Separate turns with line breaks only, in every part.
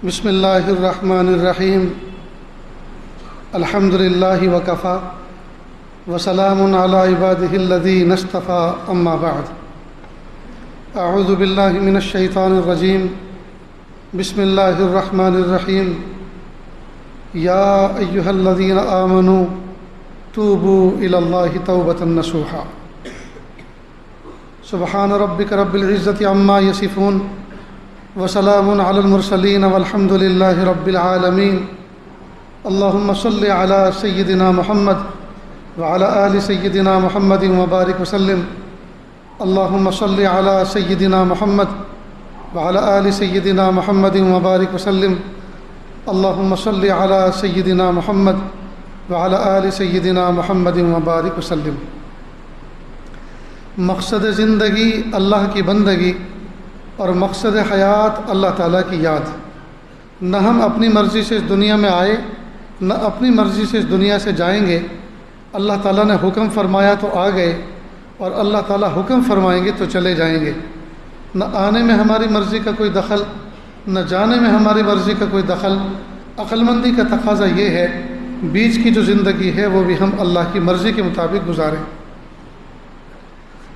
بسم اللہ الرحمن الرحیم الحمد للہ وکفا وسلام علی عبادہ الذین اصطفی اما بعد اعوذ باللہ من الشیطان الرجیم بسم اللہ الرحمن الرحیم یا ایہا الذین آمنوا توبوا الی اللہ توبۃ نصوحا سبحان ربک رب العزۃ عما یصفون وسلام علی المرسلین والحمد للہ رب العالمین اللہم صل علی سیدنا محمد وعلی آل سیدنا محمد وبارک وسلم اللہم صل علی سیدنا محمد وعلی آل سیدنا محمد وبارک وسلم اللہم صل علی سیدنا محمد وعلی آل سیدنا محمد وبارک وسلم۔ مقصد زندگی اللہ کی بندگی اور مقصد حیات اللہ تعالیٰ کی یاد۔ نہ ہم اپنی مرضی سے اس دنیا میں آئے، نہ اپنی مرضی سے اس دنیا سے جائیں گے۔ اللہ تعالیٰ نے حکم فرمایا تو آ گئے، اور اللہ تعالیٰ حکم فرمائیں گے تو چلے جائیں گے۔ نہ آنے میں ہماری مرضی کا کوئی دخل، نہ جانے میں ہماری مرضی کا کوئی دخل۔ عقل مندی کا تقاضا یہ ہے بیچ کی جو زندگی ہے وہ بھی ہم اللہ کی مرضی کے مطابق گزاریں۔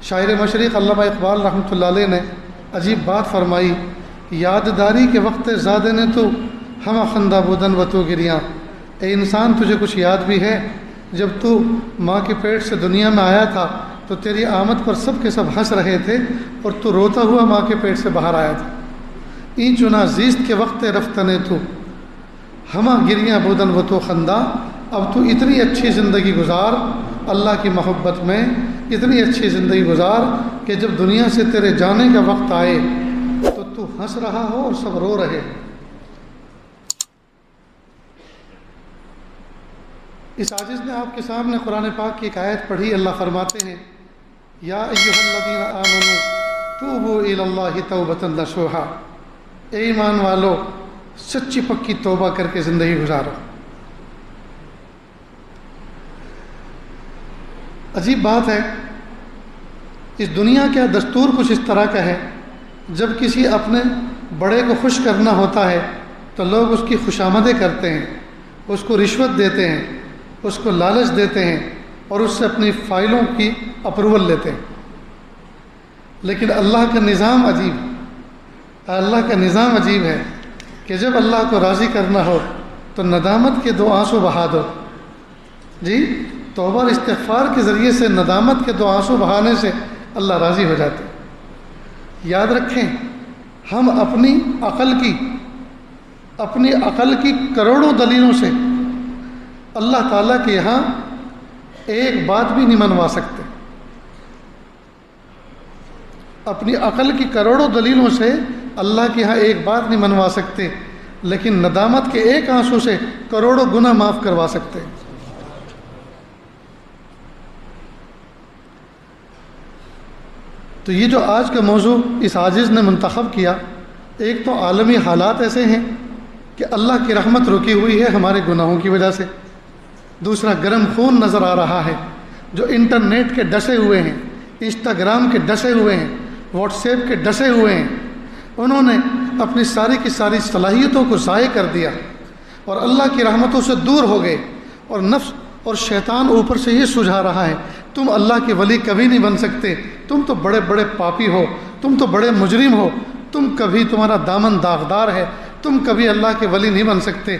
شاعر مشرق علامہ اقبال رحمۃ اللہ علیہ نے عجیب بات فرمائی، یادداری کے وقت زادے نے تو ہم خندہ بودن و تو گریاں۔ اے انسان، تجھے کچھ یاد بھی ہے جب تو ماں کے پیٹ سے دنیا میں آیا تھا تو تیری آمد پر سب کے سب ہنس رہے تھے اور تو روتا ہوا ماں کے پیٹ سے باہر آیا تھا۔ این چنا زیست کے وقت رفتنے تو ہمہ گریاں بودن و تو خندہ۔ اب تو اتنی اچھی زندگی گزار اللہ کی محبت میں، اتنی اچھی زندگی گزار کہ جب دنیا سے تیرے جانے کا وقت آئے تو ہنس رہا ہو اور سب رو رہے۔ اس عاجز نے آپ کے سامنے قرآن پاک کی ایک آیت پڑھی۔ اللہ فرماتے ہیں، یا ایھا الذین آمنوا توبوا الی اللہ توبۃ نصوحا۔ اے ایمان والو، سچی پکی توبہ کر کے زندگی گزارو۔ عجیب بات ہے، اس دنیا کا دستور کچھ اس طرح کا ہے، جب کسی اپنے بڑے کو خوش کرنا ہوتا ہے تو لوگ اس کی خوشامدیں کرتے ہیں، اس کو رشوت دیتے ہیں، اس کو لالچ دیتے ہیں اور اس سے اپنی فائلوں کی اپروول لیتے ہیں۔ لیکن اللہ کا نظام عجیب ہے کہ جب اللہ کو راضی کرنا ہو تو ندامت کے دو آنسو بہا دو۔ جی، توبہ اور استغفار کے ذریعے سے ندامت کے دو آنسو بہانے سے اللہ راضی ہو جاتے ہیں۔ یاد رکھیں، ہم اپنی عقل کی کروڑوں دلیلوں سے اللہ تعالیٰ کے یہاں ایک بات بھی نہیں منوا سکتے۔ اپنی عقل کی کروڑوں دلیلوں سے اللہ کے یہاں ایک بات نہیں منوا سکتے، لیکن ندامت کے ایک آنسو سے کروڑوں گناہ معاف کروا سکتے ہیں۔ تو یہ جو آج کا موضوع اس عاجز نے منتخب کیا، ایک تو عالمی حالات ایسے ہیں کہ اللہ کی رحمت رکی ہوئی ہے ہمارے گناہوں کی وجہ سے۔ دوسرا، گرم خون نظر آ رہا ہے جو انٹرنیٹ کے ڈسے ہوئے ہیں، انسٹاگرام کے ڈسے ہوئے ہیں، واٹس ایپ کے ڈسے ہوئے ہیں۔ انہوں نے اپنی ساری کی ساری صلاحیتوں کو ضائع کر دیا اور اللہ کی رحمتوں سے دور ہو گئے، اور نفس اور شیطان اوپر سے یہ سجھا رہا ہے تم اللہ کے ولی کبھی نہیں بن سکتے، تم تو بڑے بڑے پاپی ہو، تم تو بڑے مجرم ہو، تمہارا دامن داغدار ہے، تم کبھی اللہ کے ولی نہیں بن سکتے۔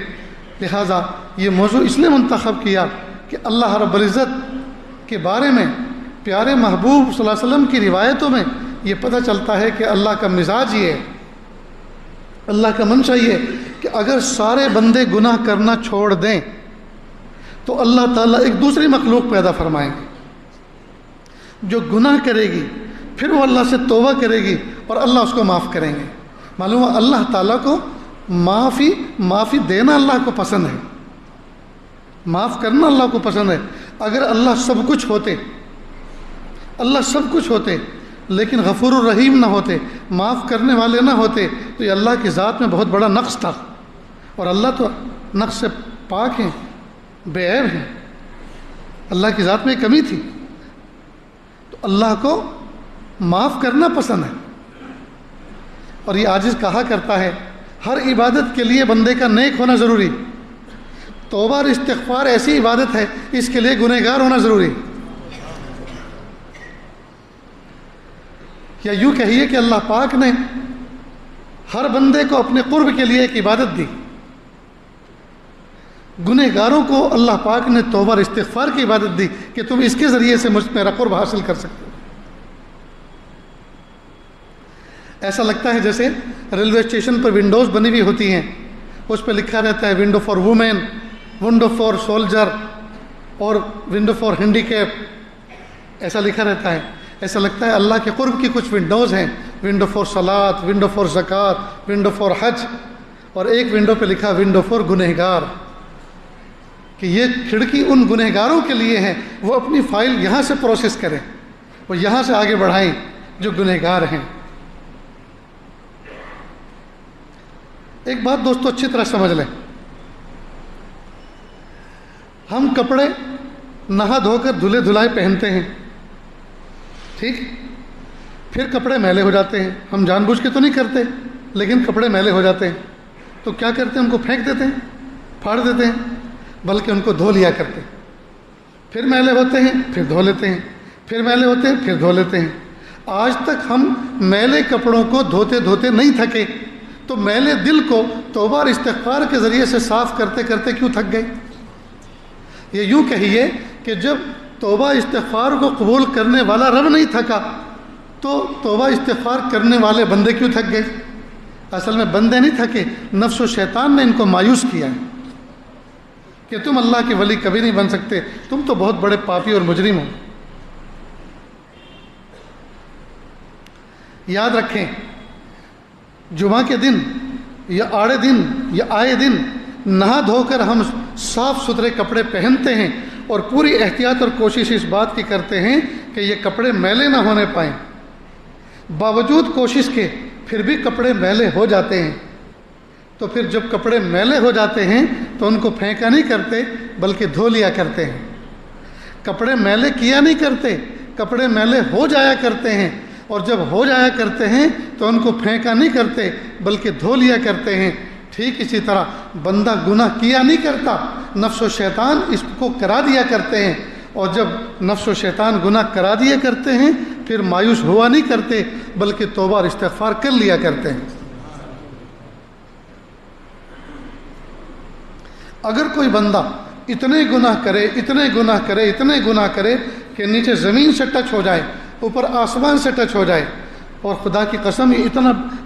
لہٰذا یہ موضوع اس لیے منتخب کیا کہ اللہ رب العزت کے بارے میں پیارے محبوب صلی اللہ علیہ وسلم کی روایتوں میں یہ پتہ چلتا ہے کہ اللہ کا مزاج یہ ہے، اللہ کا منشا یہ ہے کہ اگر سارے بندے گناہ کرنا چھوڑ دیں تو اللہ تعالیٰ ایک دوسری مخلوق پیدا فرمائیں گے جو گناہ کرے گی، پھر وہ اللہ سے توبہ کرے گی اور اللہ اس کو معاف کریں گے۔ معلوم ہے اللہ تعالیٰ کو معافی دینا اللہ کو پسند ہے، معاف کرنا اللہ کو پسند ہے۔ اگر اللہ سب کچھ ہوتے لیکن غفور الرحیم نہ ہوتے، معاف کرنے والے نہ ہوتے، تو یہ اللہ کی ذات میں بہت بڑا نقص تھا، اور اللہ تو نقص سے پاک ہیں، بے عیب ہیں، اللہ کی ذات میں کمی تھی۔ تو اللہ کو معاف کرنا پسند ہے، اور یہ عاجز کہا کرتا ہے ہر عبادت کے لیے بندے کا نیک ہونا ضروری. توبہ اور استغفار ایسی عبادت ہے، اس کے لیے گنہگار ہونا ضروری. یا یوں کہیے کہ اللہ پاک نے ہر بندے کو اپنے قرب کے لیے ایک عبادت دی. گنہگاروں کو اللہ پاک نے توبہ اور استغفار کی عبادت دی کہ تم اس کے ذریعے سے میرا قرب حاصل کر سکتے ہو. ایسا لگتا ہے جیسے ریلوے اسٹیشن پر ونڈوز بنی ہوئی ہوتی ہیں، اس پہ لکھا رہتا ہے window for women, window for soldier اور ونڈو فار ہینڈی کیپ، ایسا لکھا رہتا ہے. ایسا لگتا ہے اللہ کے قرب کی کچھ ونڈوز ہیں، ونڈو فار صلات، ونڈو فار زکوٰۃ، ونڈو فار حج، اور ایک ونڈو پہ لکھا ونڈو فار گنہگار، کہ یہ کھڑکی ان گنہگاروں کے لیے ہے، وہ اپنی فائل یہاں سے پروسیس کریں، وہ یہاں سے آگے بڑھائیں جو گنہگار ہیں. ایک بات دوستو اچھی طرح سمجھ لیں، ہم کپڑے نہا دھو کر دھلے دھلائے پہنتے ہیں، ٹھیک، پھر کپڑے میلے ہو جاتے ہیں. ہم جان بوجھ کے تو نہیں کرتے، لیکن کپڑے میلے ہو جاتے ہیں تو کیا کرتے ہیں؟ ان کو پھینک دیتے ہیں، پھاڑ دیتے ہیں، بلکہ ان کو دھو لیا کرتے ہیں. پھر میلے ہوتے ہیں، پھر دھو لیتے ہیں، پھر میلے ہوتے ہیں، پھر دھو لیتے ہیں. آج تک ہم میلے کپڑوں کو دھوتے دھوتے نہیں تھکے، تو میلے دل کو توبہ اور استغفار کے ذریعے سے صاف کرتے کرتے کیوں تھک گئے؟ یہ یوں کہیے کہ جب توبہ استغفار کو قبول کرنے والا رب نہیں تھکا تو توبہ استغفار کرنے والے بندے کیوں تھک گئے؟ اصل میں بندے نہیں تھکے، نفس و شیطان نے ان کو مایوس کیا ہے کہ تم اللہ کے ولی کبھی نہیں بن سکتے، تم تو بہت بڑے پاپی اور مجرم ہو. یاد رکھیں، جمعہ کے دن یا آڑے دن یا آئے دن نہا دھو کر ہم صاف ستھرے کپڑے پہنتے ہیں اور پوری احتیاط اور کوشش اس بات کی کرتے ہیں کہ یہ کپڑے میلے نہ ہونے پائیں. باوجود کوشش کے پھر بھی کپڑے میلے ہو جاتے ہیں. تو پھر جب کپڑے میلے ہو جاتے ہیں تو ان کو پھینکا نہیں کرتے بلکہ دھو لیا کرتے ہیں. کپڑے میلے کیا نہیں کرتے، کپڑے میلے ہو جایا کرتے ہیں، اور جب ہو جایا کرتے ہیں تو ان کو پھینکا نہیں کرتے بلکہ دھو لیا کرتے ہیں. ٹھیک اسی طرح بندہ گناہ کیا نہیں کرتا، نفس و شیطان اس کو کرا دیا کرتے ہیں، اور جب نفس و شیطان گناہ کرا دیا کرتے ہیں پھر مایوس ہوا نہیں کرتے بلکہ توبہ اور استغفار کر لیا کرتے ہیں. اگر کوئی بندہ اتنے گناہ کرے اتنے گناہ کرے اتنے گناہ کرے کہ نیچے زمین سے ٹچ ہو جائے، اوپر آسمان سے ٹچ ہو جائے، اور خدا کی قسم یہ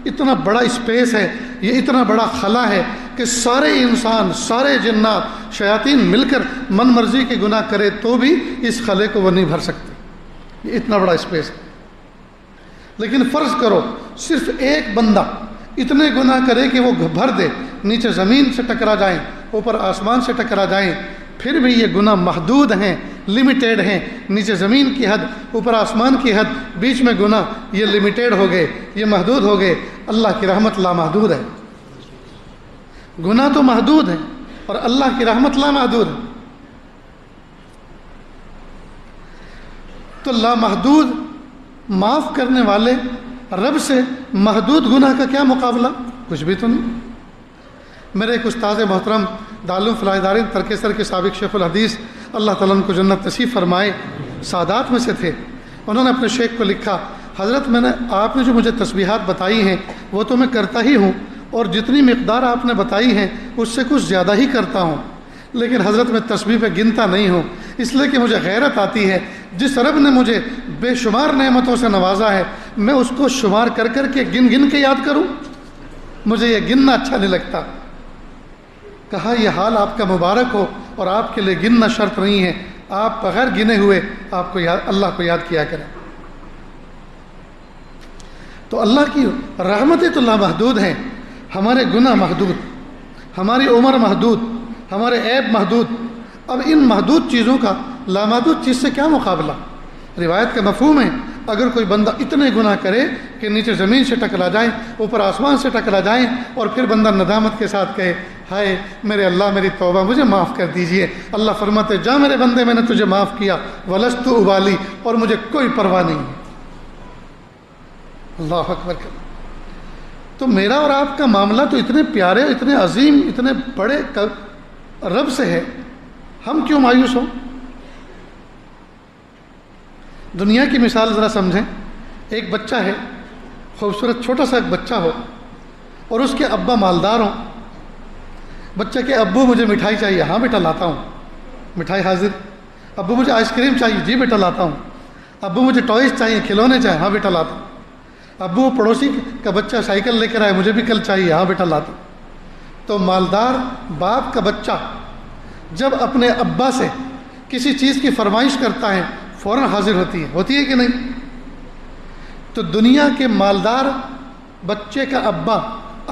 اتنا بڑا اسپیس ہے، یہ اتنا بڑا خلا ہے کہ سارے انسان، سارے جنات، شیاطین مل کر من مرضی کے گناہ کرے تو بھی اس خلے کو وہ نہیں بھر سکتے. یہ اتنا بڑا اسپیس ہے. لیکن فرض کرو صرف ایک بندہ اتنے گناہ کرے کہ وہ بھر دے، نیچے زمین سے ٹکرا جائیں، اوپر آسمان سے ٹکرا جائیں، پھر بھی یہ گناہ محدود ہیں، لمیٹیڈ ہیں. نیچے زمین کی حد، اوپر آسمان کی حد، بیچ میں گناہ، یہ لمیٹیڈ ہو گئے، یہ محدود ہو گئے. اللہ کی رحمت لامحدود ہے. گناہ تو محدود ہے اور اللہ کی رحمت لامحدود ہے. تو لامحدود معاف کرنے والے رب سے محدود گناہ کا کیا مقابلہ؟ کچھ بھی تو نہیں. میرے ایک استاد محترم دارالعلوم فلاح دارین ترکیسر کے سابق شیخ الحدیث، اللہ تعالیٰ ان کو جنت نصیب فرمائے، سادات میں سے تھے. انہوں نے اپنے شیخ کو لکھا، حضرت آپ نے جو مجھے تسبیحات بتائی ہیں وہ تو میں کرتا ہی ہوں، اور جتنی مقدار آپ نے بتائی ہیں اس سے کچھ زیادہ ہی کرتا ہوں، لیکن حضرت میں تسبیح پہ گنتا نہیں ہوں، اس لیے کہ مجھے غیرت آتی ہے. جس رب نے مجھے بے شمار نعمتوں سے نوازا ہے میں اس کو شمار کر کر کے گن گن کے یاد کروں؟ مجھے یہ گننا اچھا نہیں لگتا. کہا یہ حال آپ کا مبارک ہو، اور آپ کے لیے گننا شرط نہیں ہے، آپ بغیر گنے ہوئے آپ کو اللہ کو یاد کیا کریں. تو اللہ کی رحمتیں تو لامحدود ہیں، ہمارے گناہ محدود، ہماری عمر محدود، ہمارے عیب محدود. اب ان محدود چیزوں کا لامحدود چیز سے کیا مقابلہ؟ روایت کا مفہوم ہے، اگر کوئی بندہ اتنے گناہ کرے کہ نیچے زمین سے ٹکرا جائیں، اوپر آسمان سے ٹکرا جائیں، اور پھر بندہ ندامت کے ساتھ کہے ہائے میرے اللہ میری توبہ، مجھے معاف کر دیجئے. اللہ فرماتے جا میرے بندے میں نے تجھے معاف کیا، ولست ابالی، اور مجھے کوئی پرواہ نہیں ہے. اللہ اکبر. تو میرا اور آپ کا معاملہ تو اتنے پیارے، اتنے عظیم، اتنے بڑے رب سے ہے، ہم کیوں مایوس ہوں؟ دنیا کی مثال ذرا سمجھیں. ایک بچہ ہے، خوبصورت چھوٹا سا ایک بچہ ہو اور اس کے ابا مالدار ہوں. بچہ کہ ابو مجھے مٹھائی چاہیے، ہاں بیٹا لاتا ہوں، مٹھائی حاضر. ابو مجھے آئس کریم چاہیے، جی بیٹا لاتا ہوں. ابو مجھے ٹوائز چاہیے، کھلونے چاہیے، ہاں بیٹا لاتا ہوں. ابو پڑوسی کا بچہ سائیکل لے کر آئے، مجھے بھی کل چاہیے، ہاں بیٹا لاتا ہوں. تو مالدار باپ کا بچہ جب اپنے ابا سے کسی چیز کی فرمائش کرتا ہے فوراً حاضر ہوتی ہے کہ نہیں؟ تو دنیا کے مالدار بچے کا ابا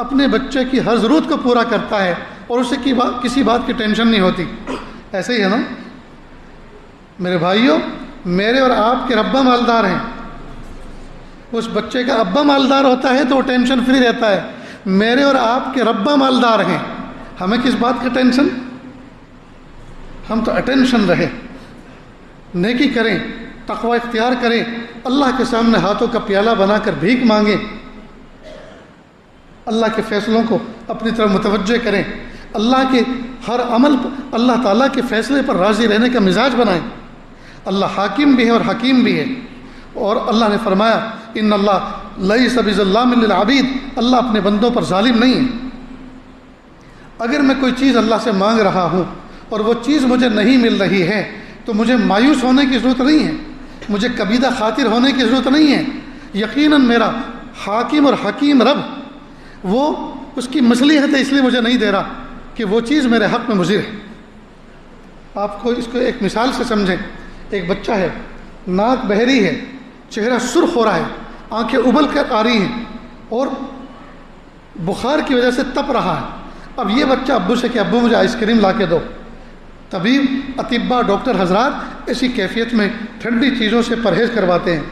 اپنے بچے کی ہر ضرورت کو پورا کرتا ہے اور اسے کسی بات کی ٹینشن نہیں ہوتی. ایسے ہی ہے نا میرے بھائیوں؟ میرے اور آپ کے ربا مالدار ہیں. اس بچے کا ابا مالدار ہوتا ہے تو وہ ٹینشن فری رہتا ہے. میرے اور آپ کے ربا مالدار ہیں، ہمیں کس بات کا ٹینشن؟ ہم تو اٹینشن رہے، نیکی کریں، تقوی اختیار کریں، اللہ کے سامنے ہاتھوں کا پیالہ بنا کر بھیک مانگیں، اللہ کے فیصلوں کو اپنی طرف متوجہ کریں، اللہ کے ہر عمل پر اللہ تعالیٰ کے فیصلے پر راضی رہنے کا مزاج بنائیں. اللہ حاکم بھی ہے اور حکیم بھی ہے، اور اللہ نے فرمایا ان اللہ لیس بظلام للعبید، اللہ اپنے بندوں پر ظالم نہیں ہے. اگر میں کوئی چیز اللہ سے مانگ رہا ہوں اور وہ چیز مجھے نہیں مل رہی ہے تو مجھے مایوس ہونے کی ضرورت نہیں ہے، مجھے کبیدہ خاطر ہونے کی ضرورت نہیں ہے. یقیناً میرا حاکم اور حکیم رب وہ اس کی مصلحت ہے، اس لیے مجھے نہیں دے رہا کہ وہ چیز میرے حق میں مضر ہے. آپ کو اس کو ایک مثال سے سمجھیں. ایک بچہ ہے، ناک بہری ہے، چہرہ سرخ ہو رہا ہے، آنکھیں ابل کر آ رہی ہیں اور بخار کی وجہ سے تپ رہا ہے. اب یہ بچہ ابو سے کہ ابو مجھے آئس کریم لا کے دو. طبیب، اطباء، ڈاکٹر حضرات ایسی کیفیت میں ٹھنڈی چیزوں سے پرہیز کرواتے ہیں.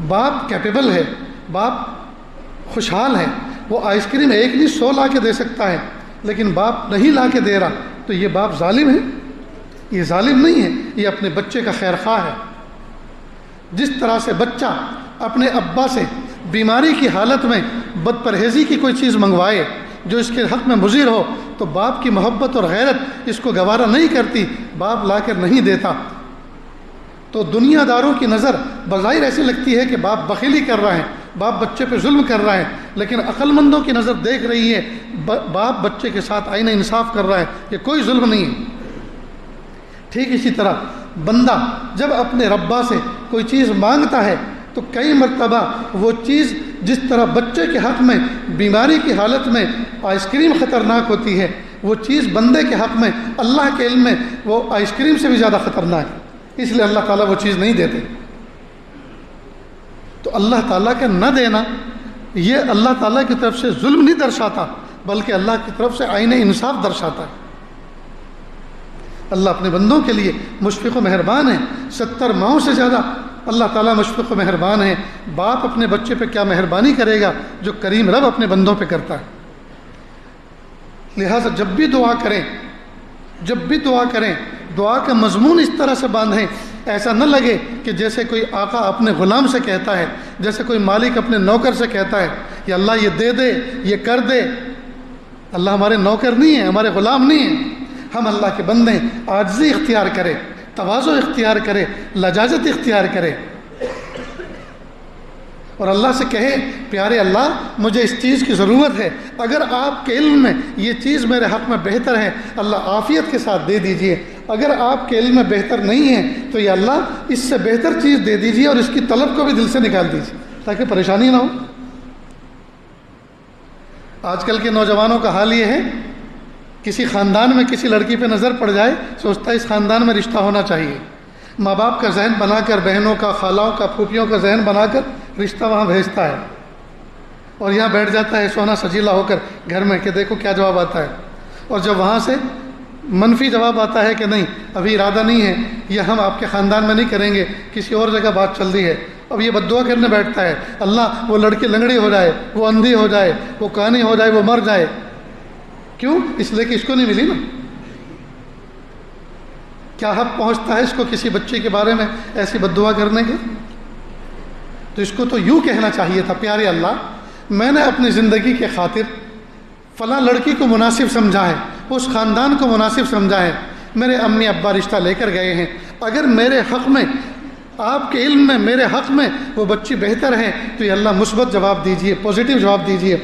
باپ کیپیبل ہے، باپ خوشحال ہے، وہ آئس کریم ایک نہیں 100 لا کے دے سکتا ہے، لیکن باپ نہیں لا کے دے رہا تو یہ باپ ظالم ہے؟ یہ ظالم نہیں ہے، یہ اپنے بچے کا خیر خواہ ہے. جس طرح سے بچہ اپنے ابا سے بیماری کی حالت میں بد پرہیزی کی کوئی چیز منگوائے جو اس کے حق میں مضر ہو تو باپ کی محبت اور غیرت اس کو گوارا نہیں کرتی، باپ لا کر نہیں دیتا. تو دنیا داروں کی نظر بظاہر ایسی لگتی ہے کہ باپ بخیلی کر رہا ہے، باپ بچے پہ ظلم کر رہا ہے، لیکن عقل مندوں کی نظر دیکھ رہی ہے باپ بچے کے ساتھ آئینہ انصاف کر رہا ہے، یہ کوئی ظلم نہیں ہے. ٹھیک اسی طرح بندہ جب اپنے ربا سے کوئی چیز مانگتا ہے تو کئی مرتبہ وہ چیز جس طرح بچے کے حق میں بیماری کی حالت میں آئس کریم خطرناک ہوتی ہے، وہ چیز بندے کے حق میں اللہ کے علم میں وہ آئس کریم سے بھی زیادہ خطرناک ہے. اس لیے اللہ تعالیٰ وہ چیز نہیں دیتے. تو اللہ تعالیٰ کا نہ دینا یہ اللہ تعالیٰ کی طرف سے ظلم نہیں درشاتا، بلکہ اللہ کی طرف سے آئینہ انصاف درشاتا ہے. اللہ اپنے بندوں کے لیے مشفق و مہربان ہے. 70 ماہوں سے زیادہ اللہ تعالیٰ مشفق و مہربان ہے. باپ اپنے بچے پہ کیا مہربانی کرے گا جو کریم رب اپنے بندوں پہ کرتا ہے. لہٰذا جب بھی دعا کریں دعا کا مضمون اس طرح سے باندھیں، ایسا نہ لگے کہ جیسے کوئی آقا اپنے غلام سے کہتا ہے، جیسے کوئی مالک اپنے نوکر سے کہتا ہے کہ اللہ یہ دے دے، یہ کر دے. اللہ ہمارے نوکر نہیں ہیں، ہمارے غلام نہیں ہیں. ہم اللہ کے بندے ہیں. عاجزی اختیار کرے، تواضع اختیار کرے، لجاجت اختیار کرے اور اللہ سے کہے پیارے اللہ مجھے اس چیز کی ضرورت ہے، اگر آپ کے علم میں یہ چیز میرے حق میں بہتر ہے اللہ عافیت کے ساتھ دے دیجئے، اگر آپ کے علم میں بہتر نہیں ہے تو یا اللہ اس سے بہتر چیز دے دیجئے اور اس کی طلب کو بھی دل سے نکال دیجئے تاکہ پریشانی نہ ہو. آج کل کے نوجوانوں کا حال یہ ہے، کسی خاندان میں کسی لڑکی پہ نظر پڑ جائے سوچتا ہے اس خاندان میں رشتہ ہونا چاہیے. ماں باپ کا ذہن بنا کر، بہنوں کا، خالاؤں کا، پھوپھیوں کا ذہن بنا کر رشتہ وہاں بھیجتا ہے اور یہاں بیٹھ جاتا ہے سونا سجیلا ہو کر گھر میں کہ دیکھو کیا جواب آتا ہے. اور جب وہاں سے منفی جواب آتا ہے کہ نہیں ابھی ارادہ نہیں ہے، یہ ہم آپ کے خاندان میں نہیں کریں گے، کسی اور جگہ بات چل رہی ہے، اب یہ بد دعا کرنے بیٹھتا ہے اللہ وہ لڑکی لنگڑی ہو جائے، وہ اندھی ہو جائے، وہ کانی ہو جائے، وہ مر جائے. کیوں؟ اس لیے کہ اس کو نہیں ملی نا. کیا حق پہنچتا ہے اس کو کسی بچے کے بارے میں ایسی بد دعا کرنے کے؟ تو اس کو تو یوں کہنا چاہیے تھا پیارے اللہ میں نے اپنی زندگی کے خاطر فلاں لڑکی کو مناسب سمجھا ہے، اس خاندان کو مناسب سمجھا ہے، میرے امی ابا رشتہ لے کر گئے ہیں، اگر میرے حق میں، آپ کے علم میں میرے حق میں وہ بچی بہتر ہے تو یہ اللہ مثبت جواب دیجئے، پازیٹیو جواب دیجئے،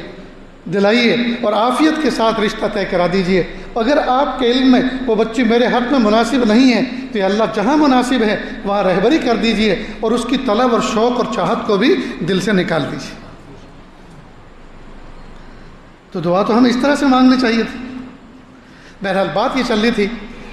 دلائیے اور عافیت کے ساتھ رشتہ طے کرا دیجئے۔ اگر آپ کے علم میں وہ بچی میرے حق میں مناسب نہیں ہے تو یہ اللہ جہاں مناسب ہے وہاں رہبری کر دیجئے اور اس کی طلب اور شوق اور چاہت کو بھی دل سے نکال دیجئے۔ تو دعا تو ہمیں اس طرح سے مانگنی چاہیے تھی۔ بہرحال بات یہ چل رہی تھی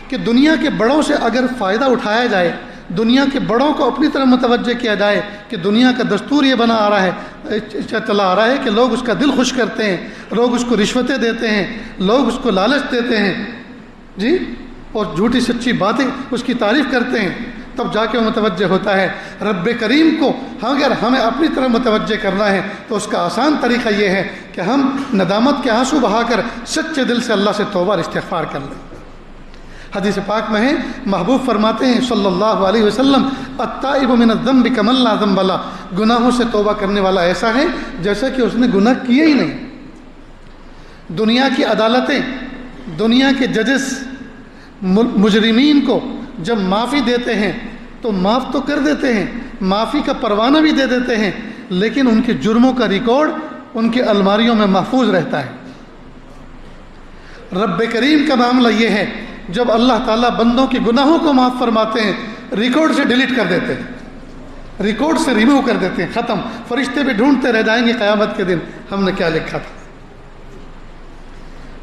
کہ دنیا کے بڑوں سے اگر فائدہ اٹھایا جائے، دنیا کے بڑوں کو اپنی طرف متوجہ کیا جائے کہ دنیا کا دستور یہ بنا آ رہا ہے، چلا آ رہا ہے کہ لوگ اس کا دل خوش کرتے ہیں، لوگ اس کو رشوتیں دیتے ہیں، لوگ اس کو لالچ دیتے ہیں، جی، اور جھوٹی سچی باتیں اس کی تعریف کرتے ہیں، تب جا کے وہ متوجہ ہوتا ہے۔ رب کریم کو اگر ہمیں اپنی طرف متوجہ کرنا ہے تو اس کا آسان طریقہ یہ ہے کہ ہم ندامت کے آنسو بہا کر سچے دل سے اللہ سے توبہ اور استغفار کر لیں۔ حدیث پاک میں ہے، محبوب فرماتے ہیں صلی اللہ علیہ وسلم، التائب من الذنب کمن لا ذنب لہ، گناہوں سے توبہ کرنے والا ایسا ہے جیسا کہ اس نے گناہ کیے ہی نہیں۔ دنیا کی عدالتیں، دنیا کے ججز مجرمین کو جب معافی دیتے ہیں تو معاف تو کر دیتے ہیں، معافی کا پروانہ بھی دے دیتے ہیں، لیکن ان کے جرموں کا ریکارڈ ان کی الماریوں میں محفوظ رہتا ہے۔ رب کریم کا معاملہ یہ ہے، جب اللہ تعالیٰ بندوں کے گناہوں کو معاف فرماتے ہیں ریکارڈ سے ڈیلیٹ کر دیتے ہیں، ریکارڈ سے ریموو کر دیتے ہیں، ختم۔ فرشتے بھی ڈھونڈتے رہ جائیں گے قیامت کے دن ہم نے کیا لکھا تھا۔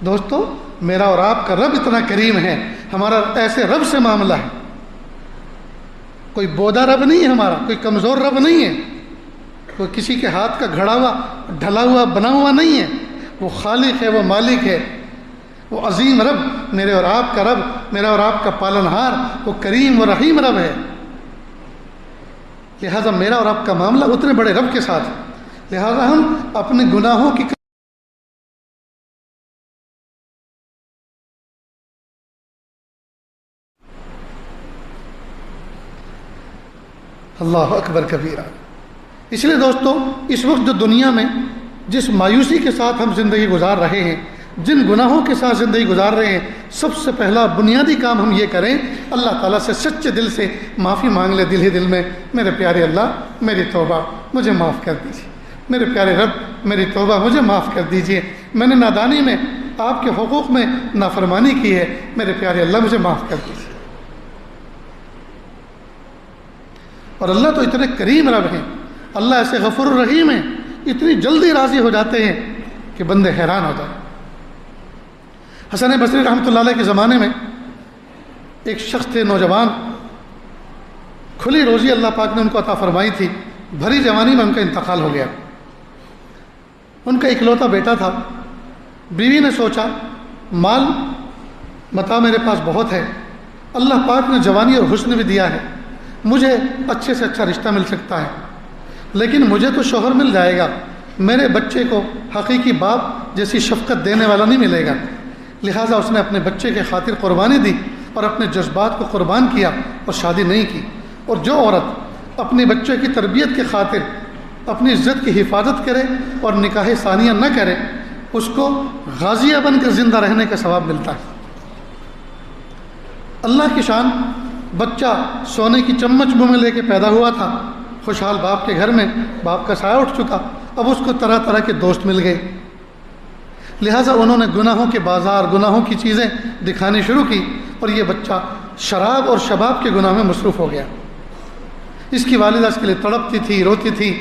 دوستو، میرا اور آپ کا رب اتنا کریم ہے، ہمارا ایسے رب سے معاملہ ہے، کوئی بودا رب نہیں ہے ہمارا، کوئی کمزور رب نہیں ہے، کوئی کسی کے ہاتھ کا گھڑا ہوا ڈھلا ہوا بنا ہوا نہیں ہے، وہ خالق ہے، وہ مالک ہے، وہ عظیم رب، میرے اور آپ کا رب، میرا اور آپ کا پالنہار، وہ کریم و رحیم رب ہے۔ لہٰذا میرا اور آپ کا معاملہ اتنے بڑے رب کے ساتھ ہے، لہٰذا ہم اپنے گناہوں کی اللہ اکبر کبیرہ۔ اس لیے دوستو، اس وقت جو دنیا میں جس مایوسی کے ساتھ ہم زندگی گزار رہے ہیں، جن گناہوں کے ساتھ زندگی گزار رہے ہیں، سب سے پہلا بنیادی کام ہم یہ کریں، اللہ تعالیٰ سے سچے دل سے معافی مانگ لیں، دل ہی دل میں، میرے پیارے اللہ میری توبہ مجھے معاف کر دیجیے، میرے پیارے رب میری توبہ مجھے معاف کر دیجیے، میں نے نادانی میں آپ کے حقوق میں نافرمانی کی ہے، میرے پیارے اللہ مجھے معاف کر دیجیے۔ اور اللہ تو اتنے کریم رب ہیں، اللہ ایسے غفور الرحیم ہیں، اتنی جلدی راضی ہو جاتے ہیں کہ بندے حیران ہو جائیں۔ حسن بصری رحمۃ اللہ علیہ کے زمانے میں ایک شخص تھے، نوجوان، کھلی روزی اللہ پاک نے ان کو عطا فرمائی تھی، بھری جوانی میں ان کا انتقال ہو گیا۔ ان کا اکلوتا بیٹا تھا، بیوی نے سوچا مال متاع میرے پاس بہت ہے، اللہ پاک نے جوانی اور حسن بھی دیا ہے، مجھے اچھے سے اچھا رشتہ مل سکتا ہے، لیکن مجھے تو شوہر مل جائے گا، میرے بچے کو حقیقی باپ جیسی شفقت دینے والا نہیں ملے گا۔ لہٰذا اس نے اپنے بچے کے خاطر قربانی دی اور اپنے جذبات کو قربان کیا اور شادی نہیں کی۔ اور جو عورت اپنے بچے کی تربیت کے خاطر اپنی عزت کی حفاظت کرے اور نکاح ثانیہ نہ کرے، اس کو غازیہ بن کر زندہ رہنے کا ثواب ملتا ہے۔ اللہ کی شان، بچہ سونے کی چمچ منہ میں لے کے پیدا ہوا تھا، خوشحال باپ کے گھر میں، باپ کا سایہ اٹھ چکا، اب اس کو طرح طرح کے دوست مل گئے، لہٰذا انہوں نے گناہوں کے بازار، گناہوں کی چیزیں دکھانی شروع کی، اور یہ بچہ شراب اور شباب کے گناہ میں مصروف ہو گیا۔ اس کی والدہ اس کے لیے تڑپتی تھی، روتی تھی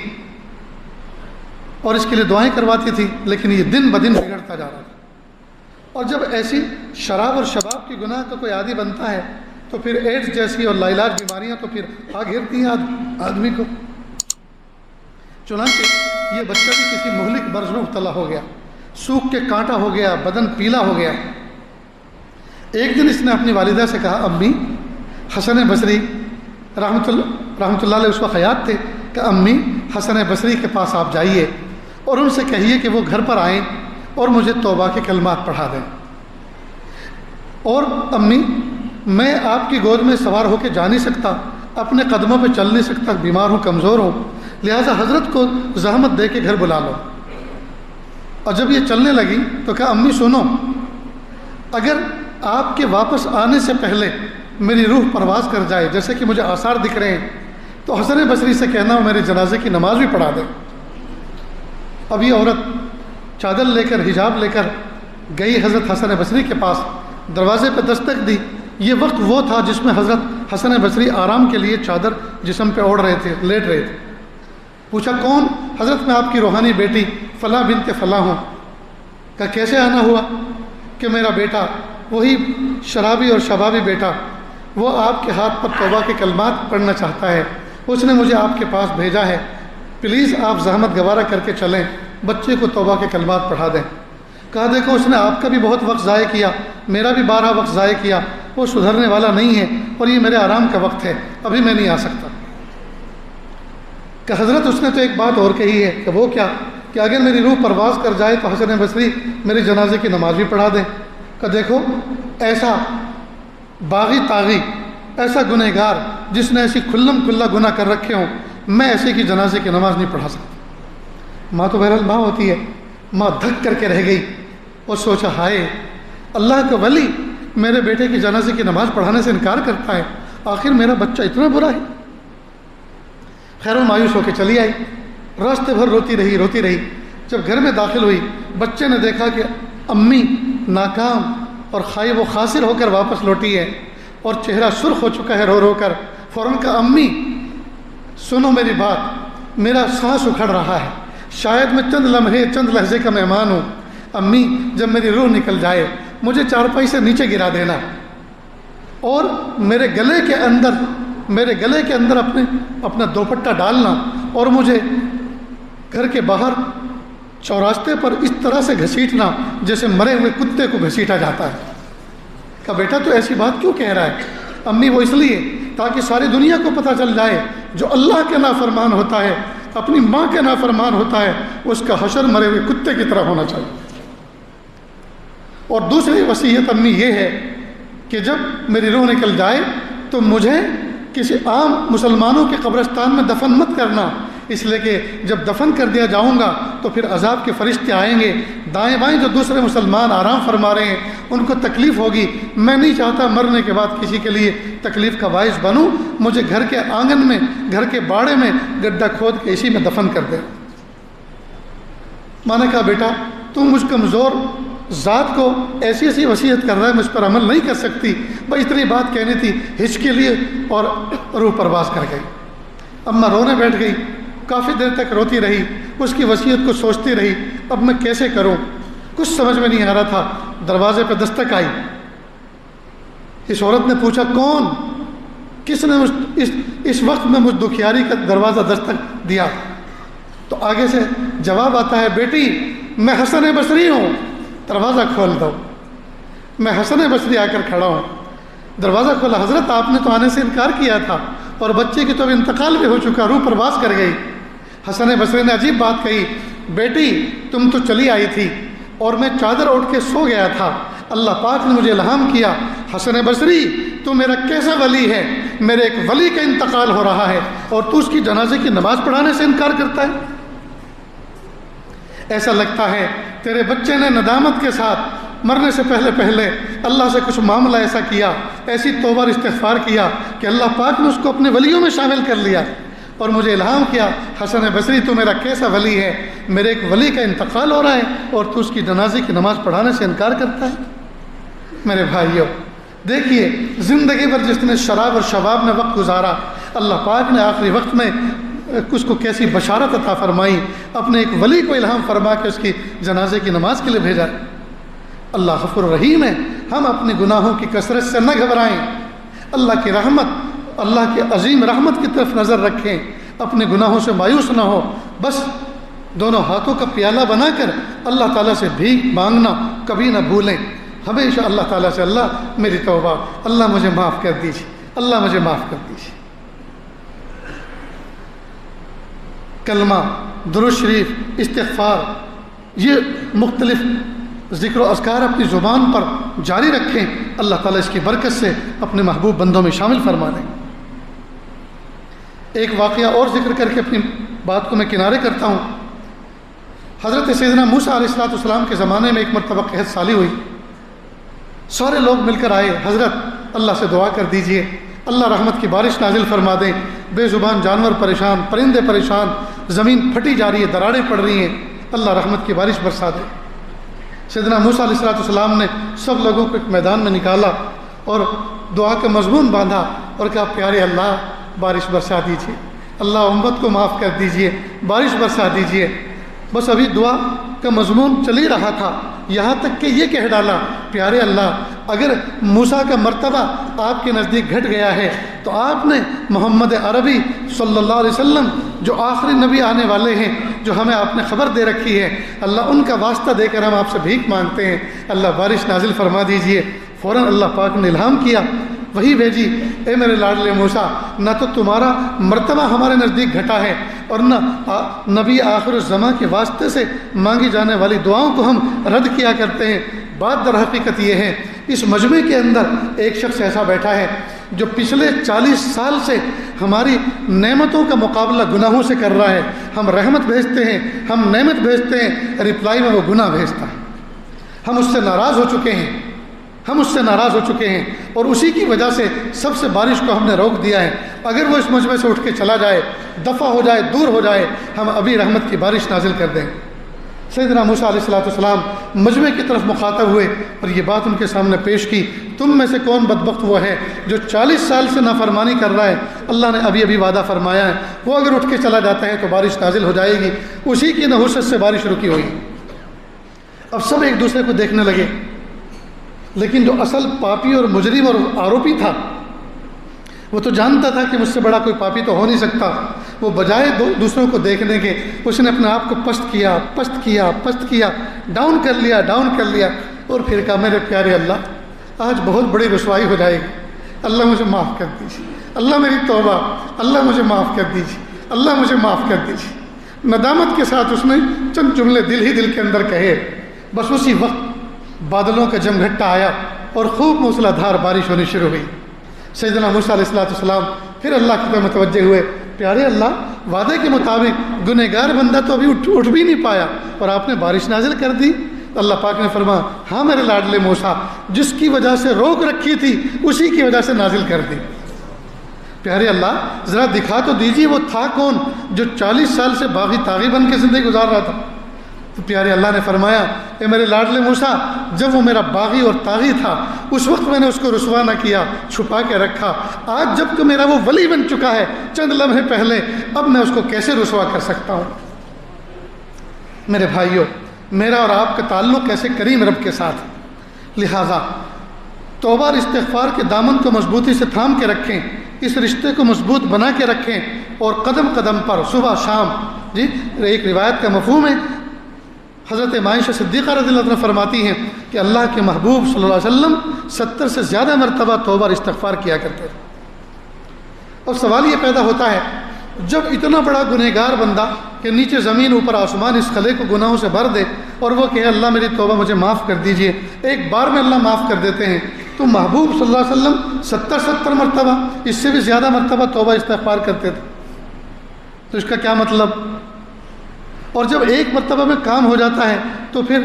اور اس کے لیے دعائیں کرواتی تھی، لیکن یہ دن بدن بگڑتا جا رہا تھا۔ اور جب ایسی شراب اور شباب کے گناہ کا کوئی عادی بنتا ہے تو پھر ایڈز جیسی اور لاعلاج بیماریاں تو پھر آ گھیرتی ہیں آدمی کو۔ چنانچہ یہ بچہ بھی کسی مہلک مرض میں مبتلا ہو گیا، سوکھ کے کانٹا ہو گیا، بدن پیلا ہو گیا۔ ایک دن اس نے اپنی والدہ سے کہا، امی، حسن بصری رحمۃ اللہ علیہ اس وقت حیات تھے، کہ امی حسن بصری کے پاس آپ جائیے اور ان سے کہیے کہ وہ گھر پر آئیں اور مجھے توبہ کے کلمات پڑھا دیں، اور امی میں آپ کی گود میں سوار ہو کے جا نہیں سکتا، اپنے قدموں پہ چل نہیں سکتا، بیمار ہوں، کمزور ہوں، لہٰذا حضرت کو زحمت دے کے گھر بلا لو۔ اور جب یہ چلنے لگی تو کہا امی سنو، اگر آپ کے واپس آنے سے پہلے میری روح پرواز کر جائے، جیسے کہ مجھے آثار دکھ رہے ہیں، تو حسن بصری سے کہنا وہ میرے جنازے کی نماز بھی پڑھا دے۔ اب یہ عورت چادر لے کر، حجاب لے کر گئی حضرت حسن بصری کے پاس، دروازے پہ دستک دی۔ یہ وقت وہ تھا جس میں حضرت حسن بصری آرام کے لیے چادر جسم پہ اوڑھ رہے تھے، لیٹ رہے تھے۔ پوچھا کون؟ حضرت میں آپ کی روحانی بیٹی فلاں بنت فلاں ہوں۔ کہا کیسے آنا ہوا؟ کہ میرا بیٹا، وہی شرابی اور شبابی بیٹا، وہ آپ کے ہاتھ پر توبہ کے کلمات پڑھنا چاہتا ہے، اس نے مجھے آپ کے پاس بھیجا ہے، پلیز آپ زحمت گوارہ کر کے چلیں، بچے کو توبہ کے کلمات پڑھا دیں۔ کہا دیکھو اس نے آپ کا بھی بہت وقت ضائع کیا، میرا بھی 12 وقت ضائع کیا، وہ سدھرنے والا نہیں ہے، اور یہ میرے آرام کا وقت ہے، ابھی میں نہیں آ سکتا۔ کہ حضرت اس نے تو ایک بات اور کہی ہے، کہ وہ کیا؟ کہ اگر میری روح پرواز کر جائے تو حسن بصری میرے جنازے کی نماز بھی پڑھا دیں۔ کہ دیکھو ایسا باغی طاغی، ایسا گنہگار جس نے ایسی کھلم کھلا گناہ کر رکھے ہوں، میں ایسے کی جنازے کی نماز نہیں پڑھا سکتا۔ ماں تو بہرحال ماں ہوتی ہے، ماں دھک کر کے رہ گئی اور سوچا ہائے، اللہ کا ولی میرے بیٹے کی جنازے کی نماز پڑھانے سے انکار کرتا ہے، آخر میرا بچہ اتنا برا ہے۔ خیر و مایوس ہو کے چلی آئی، راستے بھر روتی رہی۔ جب گھر میں داخل ہوئی، بچے نے دیکھا کہ امی ناکام اور خائب و خاسر ہو کر واپس لوٹی ہے، اور چہرہ سرخ ہو چکا ہے رو رو کر۔ فوراً کہا امی سنو میری بات، میرا سانس اکھڑ رہا ہے، شاید میں چند لمحے کا مہمان ہوں، امی جب میری روح نکل جائے مجھے چارپائی سے نیچے گرا دینا، اور میرے گلے کے اندر اپنا دوپٹہ ڈالنا، اور مجھے گھر کے باہر چوراستے پر اس طرح سے گھسیٹنا جیسے مرے ہوئے کتے کو گھسیٹا جاتا ہے۔ کہا بیٹا تو ایسی بات کیوں کہہ رہا ہے؟ امی وہ اس لیے تاکہ ساری دنیا کو پتہ چل جائے جو اللہ کے نافرمان ہوتا ہے، اپنی ماں کے نافرمان ہوتا ہے، اس کا حشر مرے ہوئے کتے کی طرح ہونا چاہیے۔ اور دوسری وصیت امی یہ ہے کہ جب میری روح نکل جائے تو مجھے کسی عام مسلمانوں کے قبرستان میں دفن مت کرنا، اس لیے کہ جب دفن کر دیا جاؤں گا تو پھر عذاب کے فرشتے آئیں گے، دائیں بائیں جو دوسرے مسلمان آرام فرما رہے ہیں ان کو تکلیف ہوگی، میں نہیں چاہتا مرنے کے بعد کسی کے لیے تکلیف کا باعث بنوں، مجھے گھر کے آنگن میں، گھر کے باڑے میں گڈھا کھود کے اسی میں دفن کر دے۔ میں نے کہا بیٹا تم مجھ کمزور ذات کو ایسی وصیت کر رہا ہے، مجھ پر عمل نہیں کر سکتی، بس اتنی بات کہنی تھی، ہچ کے لیے اور روح پرواز کر گئی۔ اماں رونے بیٹھ گئی، کافی دیر تک روتی رہی، اس کی وصیت کو سوچتی رہی، اب میں کیسے کروں، کچھ سمجھ میں نہیں آ رہا تھا۔ دروازے پہ دستک آئی، اس عورت نے پوچھا کون؟ کس نے اس وقت میں مجھ دکھیاری کا دروازہ دستک دیا؟ تو آگے سے جواب آتا ہے بیٹی میں حسن بصری ہوں، دروازہ کھول دو۔ میں حسن بصری آ کر کھڑا ہوں، دروازہ کھولا۔ حضرت آپ نے تو آنے سے انکار کیا تھا، اور بچے کی تو ابھی انتقال بھی ہو چکا، روح پرواز کر گئی۔ حسن بصری نے عجیب بات کہی، بیٹی تم تو چلی آئی تھی اور میں چادر اوڑھ کے سو گیا تھا، اللہ پاک نے مجھے الہام کیا حسن بصری تو میرا کیسا ولی ہے، میرے ایک ولی کا انتقال ہو رہا ہے اور تو اس کی جنازے کی نماز پڑھانے سے انکار کرتا ہے۔ ایسا لگتا ہے تیرے بچے نے ندامت کے ساتھ مرنے سے پہلے اللہ سے کچھ معاملہ ایسا کیا، ایسی توبہ اور استغفار کیا کہ اللہ پاک نے اس کو اپنے ولیوں میں شامل کر لیا اور مجھے الہام کیا حسن بصری تو میرا کیسا ولی ہے، میرے ایک ولی کا انتقال ہو رہا ہے اور تو اس کی جنازے کی نماز پڑھانے سے انکار کرتا ہے۔ میرے بھائیوں دیکھیے زندگی بھر جس نے شراب اور شباب میں وقت گزارا، اللہ پاک نے آخری وقت میں اس کو کیسی بشارت عطا فرمائی، اپنے ایک ولی کو الہام فرما کے اس کی جنازے کی نماز کے لیے بھیجا۔ اللہ غفور رحیم ہے، ہم اپنے گناہوں کی کثرت سے نہ گھبرائیں، اللہ کی رحمت، اللہ کی عظیم رحمت کی طرف نظر رکھیں، اپنے گناہوں سے مایوس نہ ہو، بس دونوں ہاتھوں کا پیالہ بنا کر اللہ تعالیٰ سے بھیک مانگنا کبھی نہ بھولیں، ہمیشہ اللہ تعالیٰ سے اللہ میری توبہ، اللہ مجھے معاف کر دیجیے، اللہ مجھے معاف کر دیجیے۔ کلمہ، درود شریف، استغفار، یہ مختلف ذکر و اذکار اپنی زبان پر جاری رکھیں، اللہ تعالیٰ اس کی برکت سے اپنے محبوب بندوں میں شامل فرما دیں۔ ایک واقعہ اور ذکر کر کے اپنی بات کو میں کنارے کرتا ہوں۔ حضرت سیدنا موسیٰ علیہ السلام کے زمانے میں ایک مرتبہ قحط سالی ہوئی. سارے لوگ مل کر آئے، حضرت اللہ سے دعا کر دیجئے، اللہ رحمت کی بارش نازل فرما دیں، بے زبان جانور پریشان، پرندے پریشان، زمین پھٹی جا رہی ہے، دراڑیں پڑ رہی ہیں، اللہ رحمت کی بارش برسا دے. سیدنا موسیٰ علیہ السلام نے سب لوگوں کو ایک میدان میں نکالا اور دعا کا مضمون باندھا اور کہا پیارے اللہ بارش برسا دیجیے، اللہ امت کو معاف کر دیجیے، بارش برسا دیجیے. بس ابھی دعا کا مضمون چل ہی رہا تھا، یہاں تک کہ یہ کہہ ڈالا پیارے اللہ اگر موسیٰ کا مرتبہ آپ کے نزدیک گھٹ گیا ہے تو آپ نے محمد عربی صلی اللہ علیہ وسلم جو آخری نبی آنے والے ہیں، جو ہمیں آپ نے خبر دے رکھی ہے، اللہ ان کا واسطہ دے کر ہم آپ سے بھیک مانگتے ہیں، اللہ بارش نازل فرما دیجئے. فوراً اللہ پاک نے الہام کیا، وہی بھیجی، اے میرے لاڈلے موسیٰ نہ تو تمہارا مرتبہ ہمارے نزدیک گھٹا ہے اور نہ نبی آخر الزماں کے واسطے سے مانگی جانے والی دعاؤں کو ہم رد کیا کرتے ہیں. بات در حقیقت یہ ہے اس مجمع کے اندر ایک شخص ایسا بیٹھا ہے جو پچھلے 40 سال سے ہماری نعمتوں کا مقابلہ گناہوں سے کر رہا ہے. ہم رحمت بھیجتے ہیں، ہم نعمت بھیجتے ہیں، رپلائی میں وہ گناہ بھیجتا ہے. ہم اس سے ناراض ہو چکے ہیں، ہم اس سے ناراض ہو چکے ہیں اور اسی کی وجہ سے سب سے بارش کو ہم نے روک دیا ہے. اگر وہ اس مجمع سے اٹھ کے چلا جائے، دفع ہو جائے، دور ہو جائے، ہم ابھی رحمت کی بارش نازل کر دیں. سیدنا موسیٰ علیہ السلام مجمع کی طرف مخاطب ہوئے اور یہ بات ان کے سامنے پیش کی، تم میں سے کون بدبخت وہ ہے جو 40 سال سے نافرمانی کر رہا ہے؟ اللہ نے ابھی ابھی وعدہ فرمایا ہے وہ اگر اٹھ کے چلا جاتا ہے تو بارش نازل ہو جائے گی. اسی کی نحوست سے بارش رکی ہوئی. اب سب ایک دوسرے کو دیکھنے لگے، لیکن جو اصل پاپی اور مجرم اور آروپی تھا وہ تو جانتا تھا کہ مجھ سے بڑا کوئی پاپی تو ہو نہیں سکتا. وہ بجائے دوسروں کو دیکھنے کے اس نے اپنے آپ کو پست کیا، ڈاؤن کر لیا اور پھر کہا میرے پیارے اللہ آج بہت بڑی رسوائی ہو جائے گی، اللہ مجھے معاف کر دیجیے، اللہ میری توبہ، اللہ مجھے معاف کر دیجیے، اللہ مجھے معاف کر دیجیے. ندامت کے ساتھ اس نے چند جملے دل کے اندر کہے. بس اسی وقت بادلوں کا جمگھٹا آیا اور خوب موسلا دھار بارش ہونی شروع ہوئی. سیدنا موسیٰ علیہ السلام پھر اللہ کی طرف متوجہ ہوئے، پیارے اللہ وعدے کے مطابق گنہگار بندہ تو ابھی اٹھ بھی نہیں پایا اور آپ نے بارش نازل کر دی. اللہ پاک نے فرمایا ہاں میرے لاڈلے موسیٰ جس کی وجہ سے روک رکھی تھی اسی کی وجہ سے نازل کر دی. پیارے اللہ ذرا دکھا تو دیجیے وہ تھا کون جو 40 سال سے باغی تاغی بن کے زندگی گزار رہا تھا. تو پیارے اللہ نے فرمایا اے میرے لاڈلے موسیٰ جب وہ میرا باغی اور طاغی تھا اس وقت میں نے اس کو رسوا نہ کیا، چھپا کے رکھا. آج جب کہ میرا وہ ولی بن چکا ہے چند لمحے پہلے، اب میں اس کو کیسے رسوا کر سکتا ہوں؟ میرے بھائیوں میرا اور آپ کا تعلق ایسے کریم رب کے ساتھ، لہٰذا توبہ اور استغفار کے دامن کو مضبوطی سے تھام کے رکھیں، اس رشتے کو مضبوط بنا کے رکھیں اور قدم قدم پر صبح شام ایک روایت کا مفہوم ہے. حضرت عائشہ صدیقہ رضی اللہ عنہ فرماتی ہیں کہ اللہ کے محبوب صلی اللہ علیہ وسلم 70 سے زیادہ مرتبہ توبہ اور استغفار کیا کرتے تھے. اور سوال یہ پیدا ہوتا ہے جب اتنا بڑا گنہگار بندہ کہ نیچے زمین اوپر آسمان اس خلے کو گناہوں سے بھر دے اور وہ کہے اللہ میری توبہ مجھے معاف کر دیجئے، ایک بار میں اللہ معاف کر دیتے ہیں، تو محبوب صلی اللہ علیہ وسلم 70 مرتبہ اس سے بھی زیادہ مرتبہ توبہ استغفار کرتے تھے. تو اس کا کیا مطلب؟ اور جب ایک مرتبہ میں کام ہو جاتا ہے تو پھر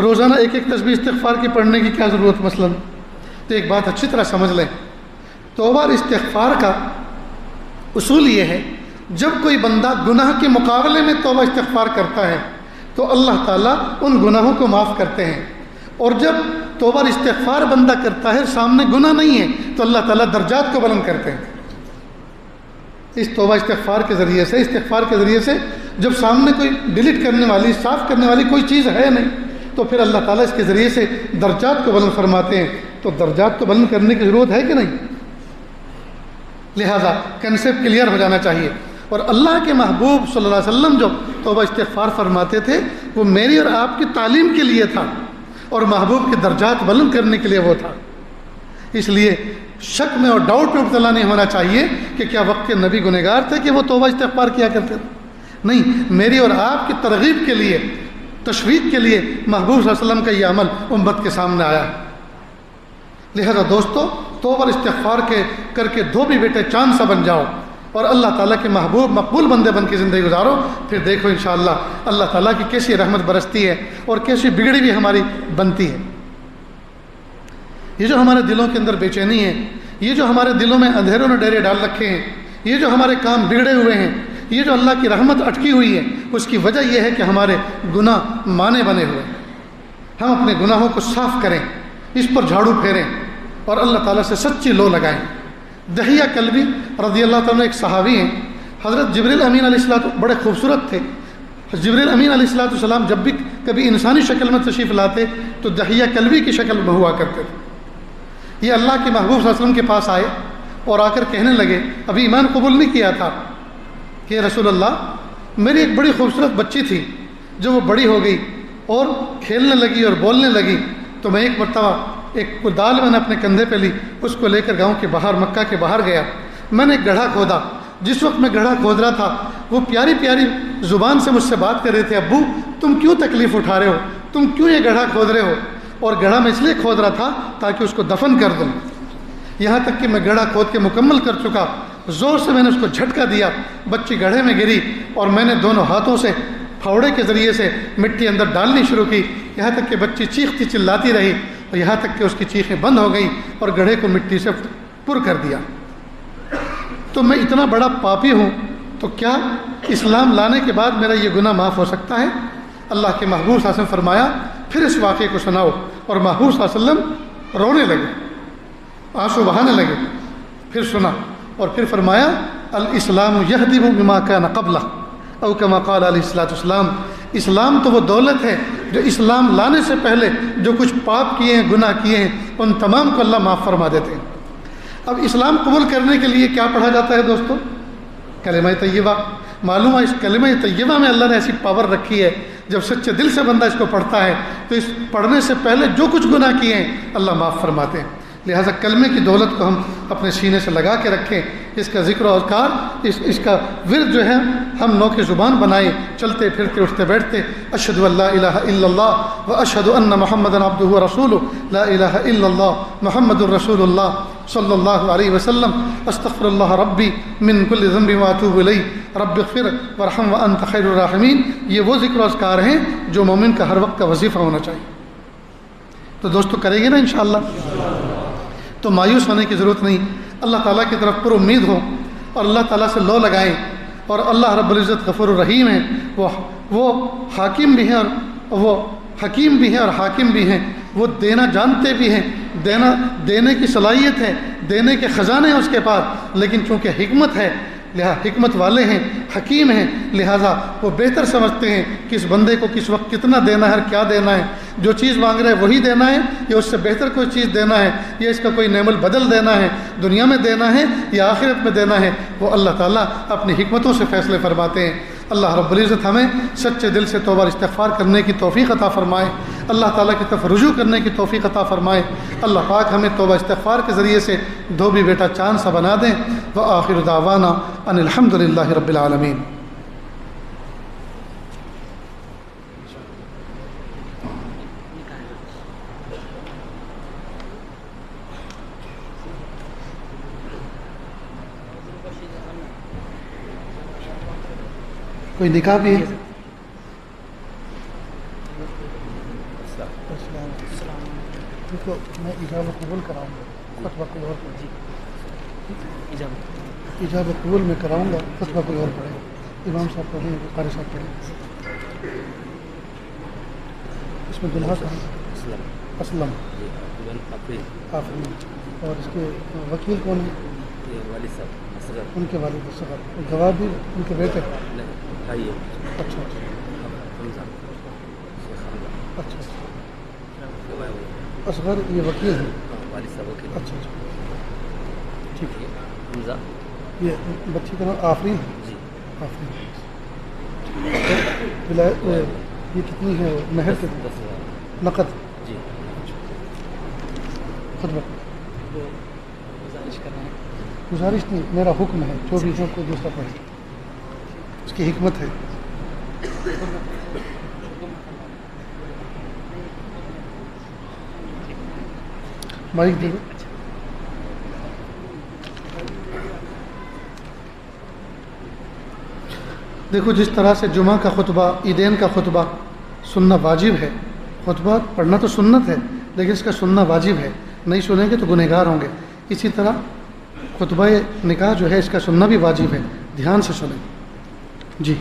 روزانہ ایک تسبیح استغفار کی پڑھنے کی کیا ضرورت مثلاً؟ تو ایک بات اچھی طرح سمجھ لیں، توبہ اور استغفار کا اصول یہ ہے جب کوئی بندہ گناہ کے مقابلے میں توبہ استغفار کرتا ہے تو اللہ تعالیٰ ان گناہوں کو معاف کرتے ہیں، اور جب توبہ اور استغفار بندہ کرتا ہے سامنے گناہ نہیں ہے تو اللہ تعالیٰ درجات کو بلند کرتے ہیں. اس توبہ استغفار کے ذریعے سے جب سامنے کوئی ڈیلیٹ کرنے والی، صاف کرنے والی کوئی چیز ہے نہیں تو پھر اللہ تعالیٰ اس کے ذریعے سے درجات کو بلند فرماتے ہیں. تو درجات کو بلند کرنے کی ضرورت ہے کہ نہیں؟ لہٰذا کنسیپٹ کلیئر ہو جانا چاہیے. اور اللہ کے محبوب صلی اللہ علیہ وسلم جو توبہ استغفار فرماتے تھے وہ میری اور آپ کی تعلیم کے لیے تھا اور محبوب کے درجات بلند کرنے کے لیے وہ تھا. اس لیے شک میں اور ڈاؤٹ میں مبتلا نہیں ہونا چاہیے کہ کیا وقت کے نبی گنہگار تھے کہ وہ توبہ استغفار کیا کرتے تھے. نہیں، میری اور آپ کی ترغیب کے لیے، تشویق کے لیے محبوب صلی اللہ علیہ وسلم کا یہ عمل امت کے سامنے آیا ہے. لہذا دوستو توبہ اور استغفار کر کے دھوبی بیٹے چاند سا بن جاؤ. اور اللہ تعالیٰ کے محبوب مقبول بندے بن کے زندگی گزارو، پھر دیکھو انشاءاللہ اللہ تعالیٰ کی کیسی رحمت برستی ہے اور کیسی بگڑی بھی ہماری بنتی ہے۔ یہ جو ہمارے دلوں کے اندر بے چینی ہے، یہ جو ہمارے دلوں میں اندھیروں نے ڈیرے ڈال رکھے ہیں، یہ جو ہمارے کام بگڑے ہوئے ہیں، یہ جو اللہ کی رحمت اٹکی ہوئی ہے، اس کی وجہ یہ ہے کہ ہمارے گناہ مانے بنے ہوئے ہیں۔ ہم اپنے گناہوں کو صاف کریں، اس پر جھاڑو پھیریں اور اللہ تعالیٰ سے سچی لو لگائیں۔ دحیہ کلبی رضی اللہ تعالیٰ ایک صحابی ہیں، حضرت جبریل امین علیہ السلام بڑے خوبصورت تھے۔ جبریل امین علیہ السلام جب بھی کبھی انسانی شکل میں تشریف لاتے تو دحیہ کلبی کی شکل میں ہوا کرتے تھے۔ یہ اللہ کے محبوب صلی اللہ علیہ وسلم کے پاس آئے اور آ کر کہنے لگے، ابھی ایمان قبول نہیں کیا تھا، کہ رسول اللہ میری ایک بڑی خوبصورت بچی تھی، جو وہ بڑی ہو گئی اور کھیلنے لگی اور بولنے لگی، تو میں ایک مرتبہ ایک دال میں نے اپنے کندھے پہ لی، اس کو لے کر گاؤں کے باہر مکہ کے باہر گیا، میں نے ایک گڑھا کھودا۔ جس وقت میں گڑھا کھود رہا تھا وہ پیاری پیاری زبان سے مجھ سے بات کر رہے تھے، ابو تم کیوں تکلیف اٹھا رہے ہو، تم کیوں یہ گڑھا کھود رہے ہو؟ اور گڑھا میں اس لیے کھود رہا تھا تاکہ اس کو دفن کر دوں۔ یہاں تک کہ میں گڑھا کھود کے مکمل کر چکا، زور سے میں نے اس کو جھٹکا دیا، بچی گڑھے میں گری اور میں نے دونوں ہاتھوں سے پھاوڑے کے ذریعے سے مٹی اندر ڈالنی شروع کی، یہاں تک کہ بچی چیختی چلاتی رہی اور یہاں تک کہ اس کی چیخیں بند ہو گئیں اور گڑھے کو مٹی سے پر کر دیا۔ تو میں اتنا بڑا پاپی ہوں، تو کیا اسلام لانے کے بعد میرا یہ گناہ معاف ہو سکتا ہے؟ اللہ کے محبوب صلی اللہ علیہ وسلم فرمایا پھر اس واقعے کو سناؤ، اور محبوب صلی اللہ علیہ وسلم رونے لگے، آنسو بہانے لگے۔ پھر سنا اور پھر فرمایا الاسلام یہدم بما کان قبلہ او کما قال علیہ الصلوۃ والسلام، اسلام تو وہ دولت ہے جو اسلام لانے سے پہلے جو کچھ پاپ کیے ہیں، گناہ کیے ہیں، ان تمام کو اللہ معاف فرما دیتے ہیں۔ اب اسلام قبول کرنے کے لیے کیا پڑھا جاتا ہے دوستو؟ کلمہ طیبہ۔ معلوم ہے اس کلمہ طیبہ میں اللہ نے ایسی پاور رکھی ہے، جب سچے دل سے بندہ اس کو پڑھتا ہے تو اس پڑھنے سے پہلے جو کچھ گناہ کیے ہیں اللہ معاف فرماتے ہیں۔ لہٰذا کلمے کی دولت کو ہم اپنے سینے سے لگا کے رکھیں، اس کا ذکر و اذکار، اس کا ورد جو ہے ہم نو کی زبان بنائیں، چلتے پھرتے اٹھتے بیٹھتے اشہد ان لا الہ الا اللہ و اشہد ان محمد عبدہ و رسولہ، لا الہ الا اللہ محمد رسول اللہ صلی اللہ علیہ وسلم، استغفر اللہ ربی من کل ذنب واتوب الیہ رب اغفر وارحم وانت خیر الراحمین۔ یہ وہ ذکر و اذکار ہیں جو مومن کا ہر وقت کا وظیفہ ہونا چاہیے۔ تو دوستو کریں گے نا انشاءاللہ؟ تو مایوس ہونے کی ضرورت نہیں، اللہ تعالیٰ کی طرف پر امید ہو اور اللہ تعالیٰ سے لو لگائیں، اور اللہ رب العزت غفور الرحیم ہیں، وہ حاکم بھی ہیں اور وہ حکیم بھی ہیں اور حاکم بھی ہیں، وہ دینا جانتے بھی ہیں، دینے کی صلاحیت ہے، دینے کے خزانے ہیں اس کے پاس، لیکن چونکہ حکمت ہے، لہذا حکمت والے ہیں، حکیم ہیں، لہٰذا وہ بہتر سمجھتے ہیں کہ اس بندے کو کس وقت کتنا دینا ہے اور کیا دینا ہے، جو چیز مانگ رہا ہے وہی دینا ہے یا اس سے بہتر کوئی چیز دینا ہے یا اس کا کوئی نعم البدل دینا ہے، دنیا میں دینا ہے یا آخرت میں دینا ہے، وہ اللہ تعالیٰ اپنی حکمتوں سے فیصلے فرماتے ہیں۔ اللہ رب العزت ہمیں سچے دل سے توبہ استغفار کرنے کی توفیق عطا فرمائے، اللہ تعالیٰ کی طرف رجوع کرنے کی توفیق عطا فرمائے۔ اللہ پاک ہمیں توبہ استغفار کے ذریعے سے دھوبی بیٹا چاند سا بنا دیں۔ وآخر دعوانا ان الحمد للہ رب العالمین۔ کوئی نکاح بھی ہے؟ میں اجابت قبول کراؤں گا، خطبہ کوئی اور پڑھے، اجابت قبول میں کراؤں گا، خطبہ کوئی اور پڑھے، امام صاحب پڑھیں، قاری صاحب پڑھیں۔ اس میں دلہا کا اسلم آفرین، اور اس کے وکیل کون ہے؟
والد صاحب،
ان کے والد صاحب، گواہ بھی ان کے بیٹے؟ اچھا اچھا اصغر یہ وکیل ہیں؟
والد صاحب وکیل۔
اچھا ٹھیک ہے۔
حمزہ،
یہ بچی کا نام آفرین ہے؟
جی
آفرین۔ یہ کتنی ہے مہر کے
10,000
نقد؟
جی۔
خطبہ گزارش نہیں، میرا حکم ہے، جو بھی جو کوئی دوسرا پڑھے، اس کی حکمت ہے۔ مائک دے دو۔ دیکھو جس طرح سے جمعہ کا خطبہ، عیدین کا خطبہ سننا واجب ہے، خطبہ پڑھنا تو سنت ہے لیکن اس کا سننا واجب ہے، نہیں سنیں گے تو گنہگار ہوں گے، اسی طرح خطبہ نکاح جو ہے اس کا سننا بھی واجب ہے، دھیان سے سنیں۔ جی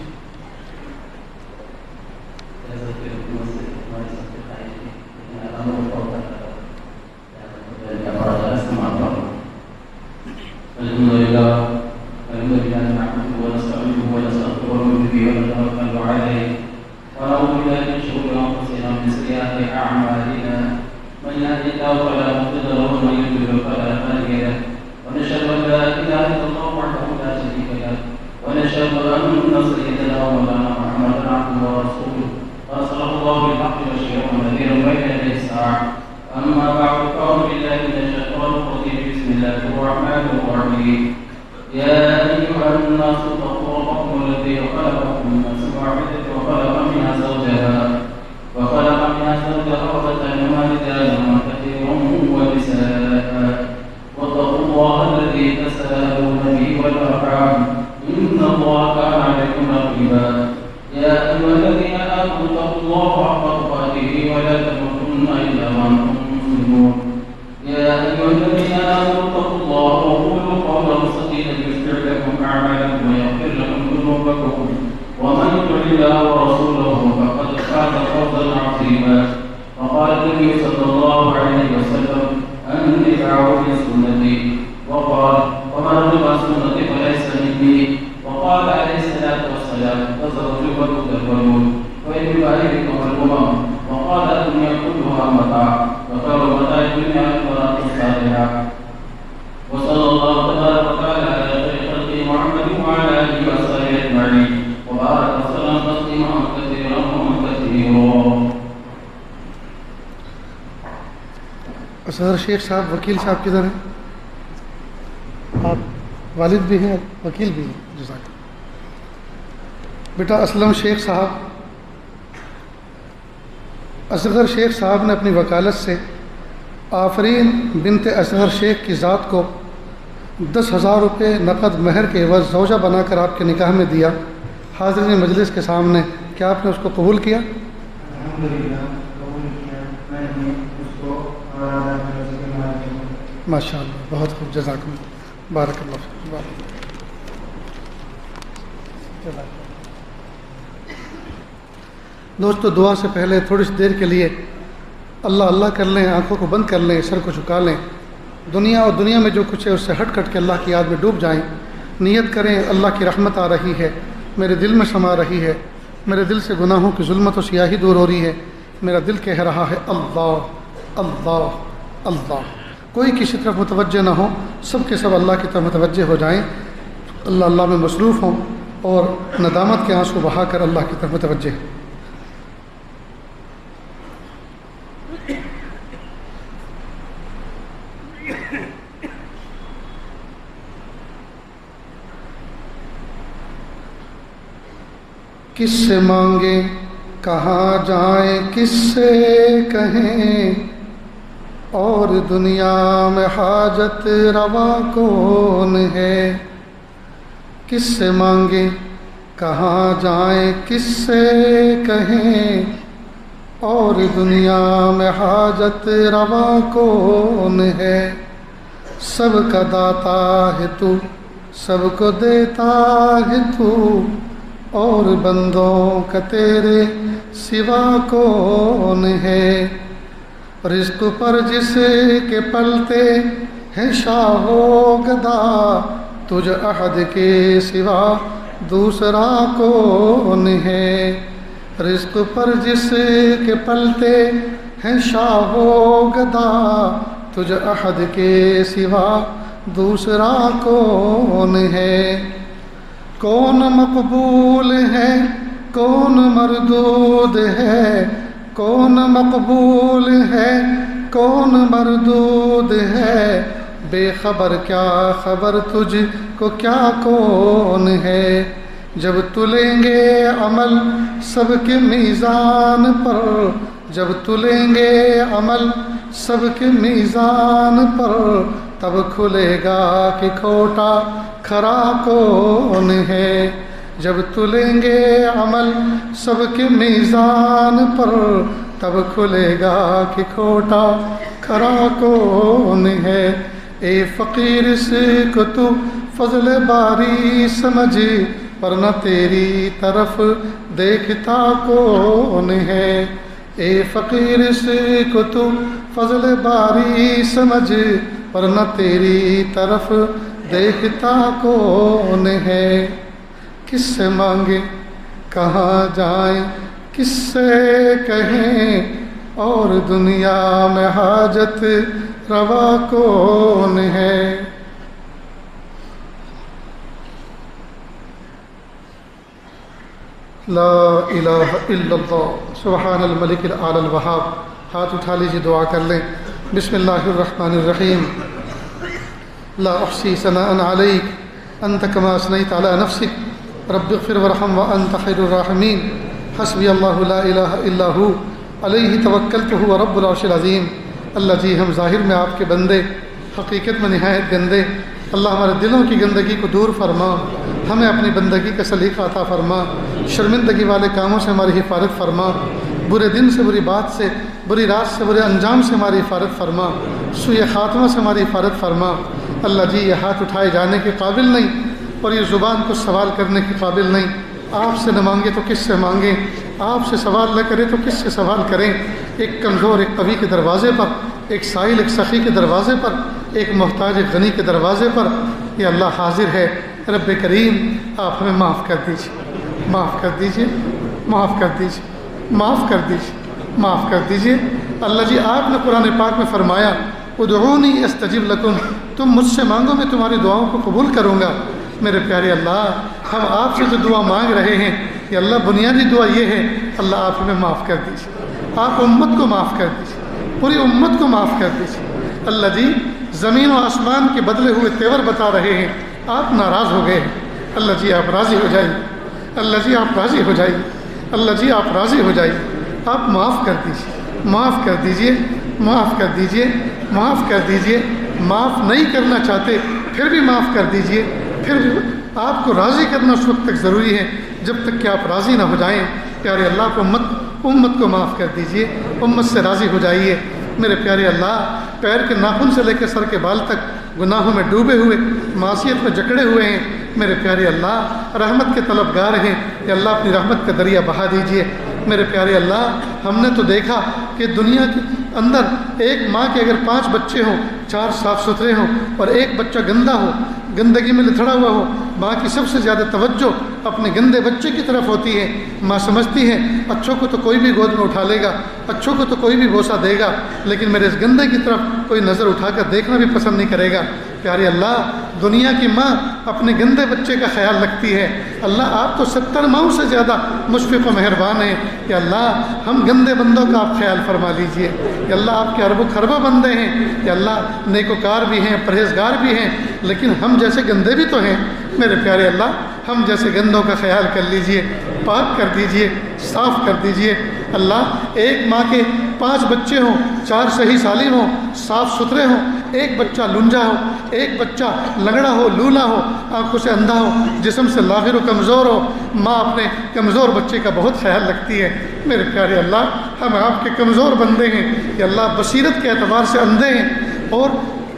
اصغر شیخ صاحب وکیل صاحب کدھر ہیں؟ آپ والد بھی ہیں وکیل بھی ہیں، جزاک اللہ۔ بیٹا اسلم شیخ صاحب، اصغر شیخ صاحب نے اپنی وکالت سے آفرین بنت اصغر شیخ کی ذات کو 10,000 روپے نقد مہر کے عوض زوجہ بنا کر آپ کے نکاح میں دیا۔ حاضرین مجلس کے سامنے کیا آپ نے اس کو قبول کیا؟ ماشاء اللہ، بہت خوب، جزاکم اللہ، بارک اللہ فیک، بارک اللہ۔ دوستو دعا سے پہلے تھوڑی سی دیر کے لیے اللہ اللہ کر لیں، آنکھوں کو بند کر لیں، سر کو جھکا لیں، دنیا اور دنیا میں جو کچھ ہے اس سے ہٹ کٹ کے اللہ کی یاد میں ڈوب جائیں، نیت کریں اللہ کی رحمت آ رہی ہے، میرے دل میں سما رہی ہے، میرے دل سے گناہوں کی ظلمت و سیاہی دور ہو رہی ہے، میرا دل کہہ رہا ہے اللہ اللہ اللہ۔ کوئی کسی طرف متوجہ نہ ہو، سب کے سب اللہ کی طرف متوجہ ہو جائیں، اللہ اللہ میں مصروف ہوں اور ندامت کے آنسو بہا کر اللہ کی طرف متوجہ ہیں۔ کس سے مانگیں کہاں جائیں، کس سے کہیں، اور دنیا میں حاجت روا کون ہے؟ کس سے مانگیں کہاں جائیں، کس سے کہیں، اور دنیا میں حاجت روا کون ہے؟ سب کا داتا ہے تو، سب کو دیتا ہے تو، اور بندوں کا تیرے سوا کون ہے؟ رزق پر جس کے پلتے ہیں شاہ و گدا، تجھ احد کے سوا دوسرا کون ہے؟ رزق پر جس کے پلتے ہیں شاہ و گدا، تجھ احد کے سوا دوسرا کون ہے؟ کون مقبول ہے کون مردود ہے، کون مقبول ہے کون مردود ہے، بے خبر کیا خبر تجھ کو کیا کون ہے؟ جب تلیں گے عمل سب کے میزان پر، جب تلیں گے عمل سب کے میزان پر، تب کھلے گا کہ کھوٹا کھرا کون ہے؟ جب تلیں گے عمل سب کے میزان پر تب کھلے گا کہ کھوٹا کھرا کون ہے۔ اے فقیر اس کو تو فضل باری سمجھ ورنہ تیری طرف دیکھتا کون ہے۔ اے فقیر اس کو تو فضل باری سمجھ ورنہ تیری طرف دیکھتا کون ہے۔ کس سے مانگیں کہاں جائیں کس سے کہیں اور دنیا میں حاجت روا کون ہے۔ لا الہ الا اللہ سبحان الملک الاعلی الوہاب۔ ہاتھ اٹھا لیجیے، دعا کر لیں۔ بسم اللہ الرحمن الرحیم۔ لا احصی ثناء علیک انت کما اثنیت علی نفسک رب اغفر وارحم وانت خیر الراحمین۔ حسبی اللہ لا الہ الا ہو علیہ توکلت هو رب العرش العظیم۔ اللہ جی، ہم ظاہر میں آپ کے بندے، حقیقت میں نہایت گندے۔ اللہ ہمارے دلوں کی گندگی کو دور فرما، ہمیں اپنی بندگی کا سلیقہ عطا فرما، شرمندگی والے کاموں سے ہماری حفاظت فرما، برے دن سے، بری بات سے، بری رات سے، برے انجام سے ہماری حفاظت فرما، سوء خاتمہ سے ہماری حفاظت فرما۔ اللہ جی، یہ ہاتھ اٹھائے جانے کے قابل نہیں اور یہ زبان کو سوال کرنے کے قابل نہیں۔ آپ سے نہ مانگے تو کس سے مانگیں، آپ سے سوال نہ کریں تو کس سے سوال کریں۔ ایک کمزور ایک قوی کے دروازے پر، ایک سائل ایک سخی کے دروازے پر، ایک محتاج ایک غنی کے دروازے پر یہ اللہ حاضر ہے۔ رب کریم، آپ ہمیں معاف کر دیجیے، معاف کر دیجیے، معاف کر دیجیے، معاف کر دیجیے، معاف کر دیجیے۔ اللہ جی، آپ نے قرآن پاک میں فرمایا ادعونی استجب لکم، تم مجھ سے مانگو میں تمہاری دعاؤں کو قبول کروں گا۔ میرے پیارے اللہ، ہم آپ سے جو دعا مانگ رہے ہیں یا اللہ، بنیادی دعا یہ ہے، اللہ آپ ہمیں معاف کر دیجیے، آپ امت کو معاف کر دیجیے، پوری امت کو معاف کر دیجیے۔ اللہ جی، زمین و آسمان کے بدلے ہوئے تیور بتا رہے ہیں، آپ ناراض ہو گئے ہیں۔ اللہ جی، آپ راضی ہو جائیے، اللہ جی آپ راضی ہو جائیے، اللہ جی آپ راضی ہو جائیے، آپ معاف کر دیجیے، معاف کر دیجیے، معاف کر دیجیے، معاف کر دیجیے۔ معاف نہیں کرنا چاہتے پھر بھی معاف کر دیجیے، پھر بھی آپ کو راضی کرنا اس وقت تک ضروری ہے جب تک کہ آپ راضی نہ ہو جائیں۔ پیارے اللہ کو امت کو معاف کر دیجیے، امت سے راضی ہو جائیے۔ میرے پیارے اللہ، پیر کے ناخن سے لے کے سر کے بال تک گناہوں میں ڈوبے ہوئے، معصیت میں جکڑے ہوئے ہیں، میرے پیارے اللہ رحمت کے طلبگار ہیں، یا اللہ اپنی رحمت کا دریا بہا دیجیے۔ میرے پیارے اللہ، ہم نے تو دیکھا کہ دنیا کے اندر ایک ماں کے اگر 5 بچے ہوں، 4 صاف ستھرے ہوں اور ایک بچہ گندا ہو، گندگی میں لتھڑا ہوا ہو، ماں کی سب سے زیادہ توجہ اپنے گندے بچے کی طرف ہوتی ہے۔ ماں سمجھتی ہے اچھوں کو تو کوئی بھی گود میں اٹھا لے گا، اچھوں کو تو کوئی بھی بوسہ دے گا، لیکن میرے اس گندے کی طرف کوئی نظر اٹھا کر دیکھنا بھی پسند نہیں کرے گا۔ پیارے اللہ، دنیا کی ماں اپنے گندے بچے کا خیال رکھتی ہے، اللہ آپ تو 70 ماؤں سے زیادہ مشفق و مہربان ہیں۔ یا اللہ، ہم گندے بندوں کا آپ خیال فرما لیجئے۔ یا اللہ، آپ کے ارب و خربہ بندے ہیں، یا اللہ نیکوکار بھی ہیں، پرہیزگار بھی ہیں، لیکن ہم جیسے گندے بھی تو ہیں۔ میرے پیارے اللہ، ہم جیسے گندوں کا خیال کر لیجئے، پاک کر دیجئے، صاف کر دیجئے۔ اللہ، ایک ماں کے 5 بچے ہوں، 4 صحیح سالم ہوں، صاف ستھرے ہوں، ایک بچہ لنجا ہو، ایک بچہ لنگڑا ہو، لولا ہو، آنکھوں سے اندھا ہو، جسم سے لاغر و کمزور ہو، ماں اپنے کمزور بچے کا بہت خیال رکھتی ہے۔ میرے پیارے اللہ، ہم آپ کے کمزور بندے ہیں، کہ اللہ بصیرت کے اعتبار سے اندھے ہیں اور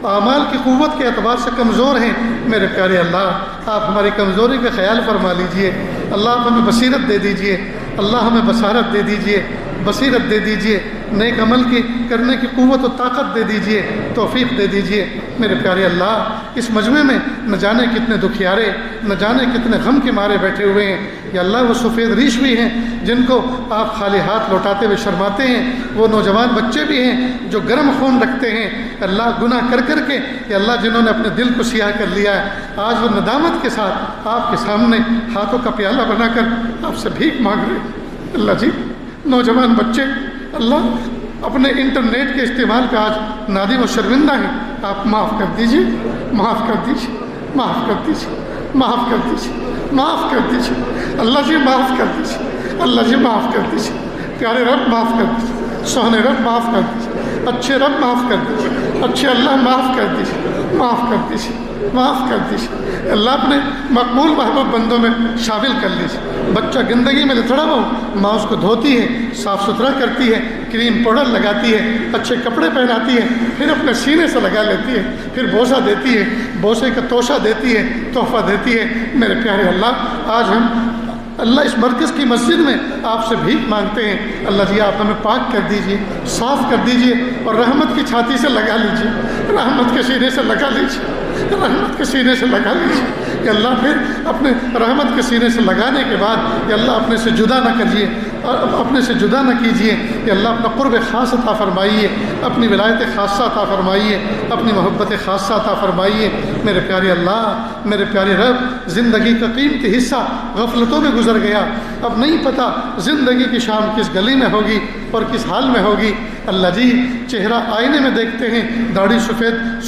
اعمال کی قوت کے اعتبار سے کمزور ہیں۔ میرے پیارے اللہ، آپ ہماری کمزوری کا خیال فرما لیجئے۔ اللہ، آپ ہمیں بصیرت دے دیجئے، اللہ ہمیں بصارت دے دیجئے، بصیرت دے دیجئے، نیک عمل کی کرنے کی قوت و طاقت دے دیجئے، توفیق دے دیجئے۔ میرے پیارے اللہ، اس مجمع میں نہ جانے کتنے دکھیارے، نہ جانے کتنے غم کے مارے بیٹھے ہوئے ہیں۔ یا اللہ، وہ سفید ریش بھی ہیں جن کو آپ خالی ہاتھ لوٹاتے ہوئے شرماتے ہیں، وہ نوجوان بچے بھی ہیں جو گرم خون رکھتے ہیں، اللہ گناہ کر کر کے، یا اللہ جنہوں نے اپنے دل کو سیاہ کر لیا ہے، آج وہ ندامت کے ساتھ آپ کے سامنے ہاتھوں کا پیالہ بنا کر آپ سے بھیک مانگ رہے ہیں۔ اللہ جی، نوجوان بچے اللہ اپنے انٹرنیٹ کے استعمال پہ آج نادم و شرمندہ ہیں، آپ معاف کر دیجیے، معاف کر دیجیے، معاف کر دیجیے، معاف کر دیجیے، معاف کر دیجیے۔ اللہ جی معاف کر دیجیے، اللہ جی معاف کر دیجیے، پیارے رب معاف کر دیجیے، سوہنے رب معاف کر دیجیے۔ اچھے رب معاف کر دیجیے، اچھے اللہ معاف کر دیجیے، معاف کر دیجیے، معاف کر دیجیے اللہ اپنے مقبول محبوب بندوں میں شامل کر لیجیے۔ بچہ گندگی میں لتڑا ہو، ماں اس کو دھوتی ہے، صاف ستھرا کرتی ہے، کریم پاؤڈر لگاتی ہے، اچھے کپڑے پہناتی ہے، پھر اپنے سینے سے لگا لیتی ہے، پھر بوسہ دیتی ہے، بوسے کا توشہ دیتی ہے، تحفہ دیتی ہے۔ میرے پیارے اللہ، آج ہم اللہ اس مرکز کی مسجد میں آپ سے بھیک مانگتے ہیں، اللہ جی آپ ہمیں پاک کر دیجئے، صاف کر دیجئے، اور رحمت کی چھاتی سے لگا لیجئے، رحمت کے سینے سے لگا لیجئے، رحمت کے سینے سے لگا لیجئے کہ اللہ پھر اپنے رحمت کے سینے سے لگانے کے بعد کہ اللہ اپنے سے جدا نہ کریے، اپنے سے جدا نہ کیجئے کہ اللہ اپنا قرب خاص عطا فرمائیے، اپنی ولایت خاصہ عطا فرمائیے، اپنی محبت خاصہ عطا فرمائیے۔ میرے پیارے اللہ، میرے پیارے رب، زندگی کا قیمتی حصہ غفلتوں میں گزر گیا، اب نہیں پتہ زندگی کی شام کس گلی میں ہوگی اور کس حال میں ہوگی۔ اللہ جی چہرہ آئینے میں دیکھتے ہیں، داڑھی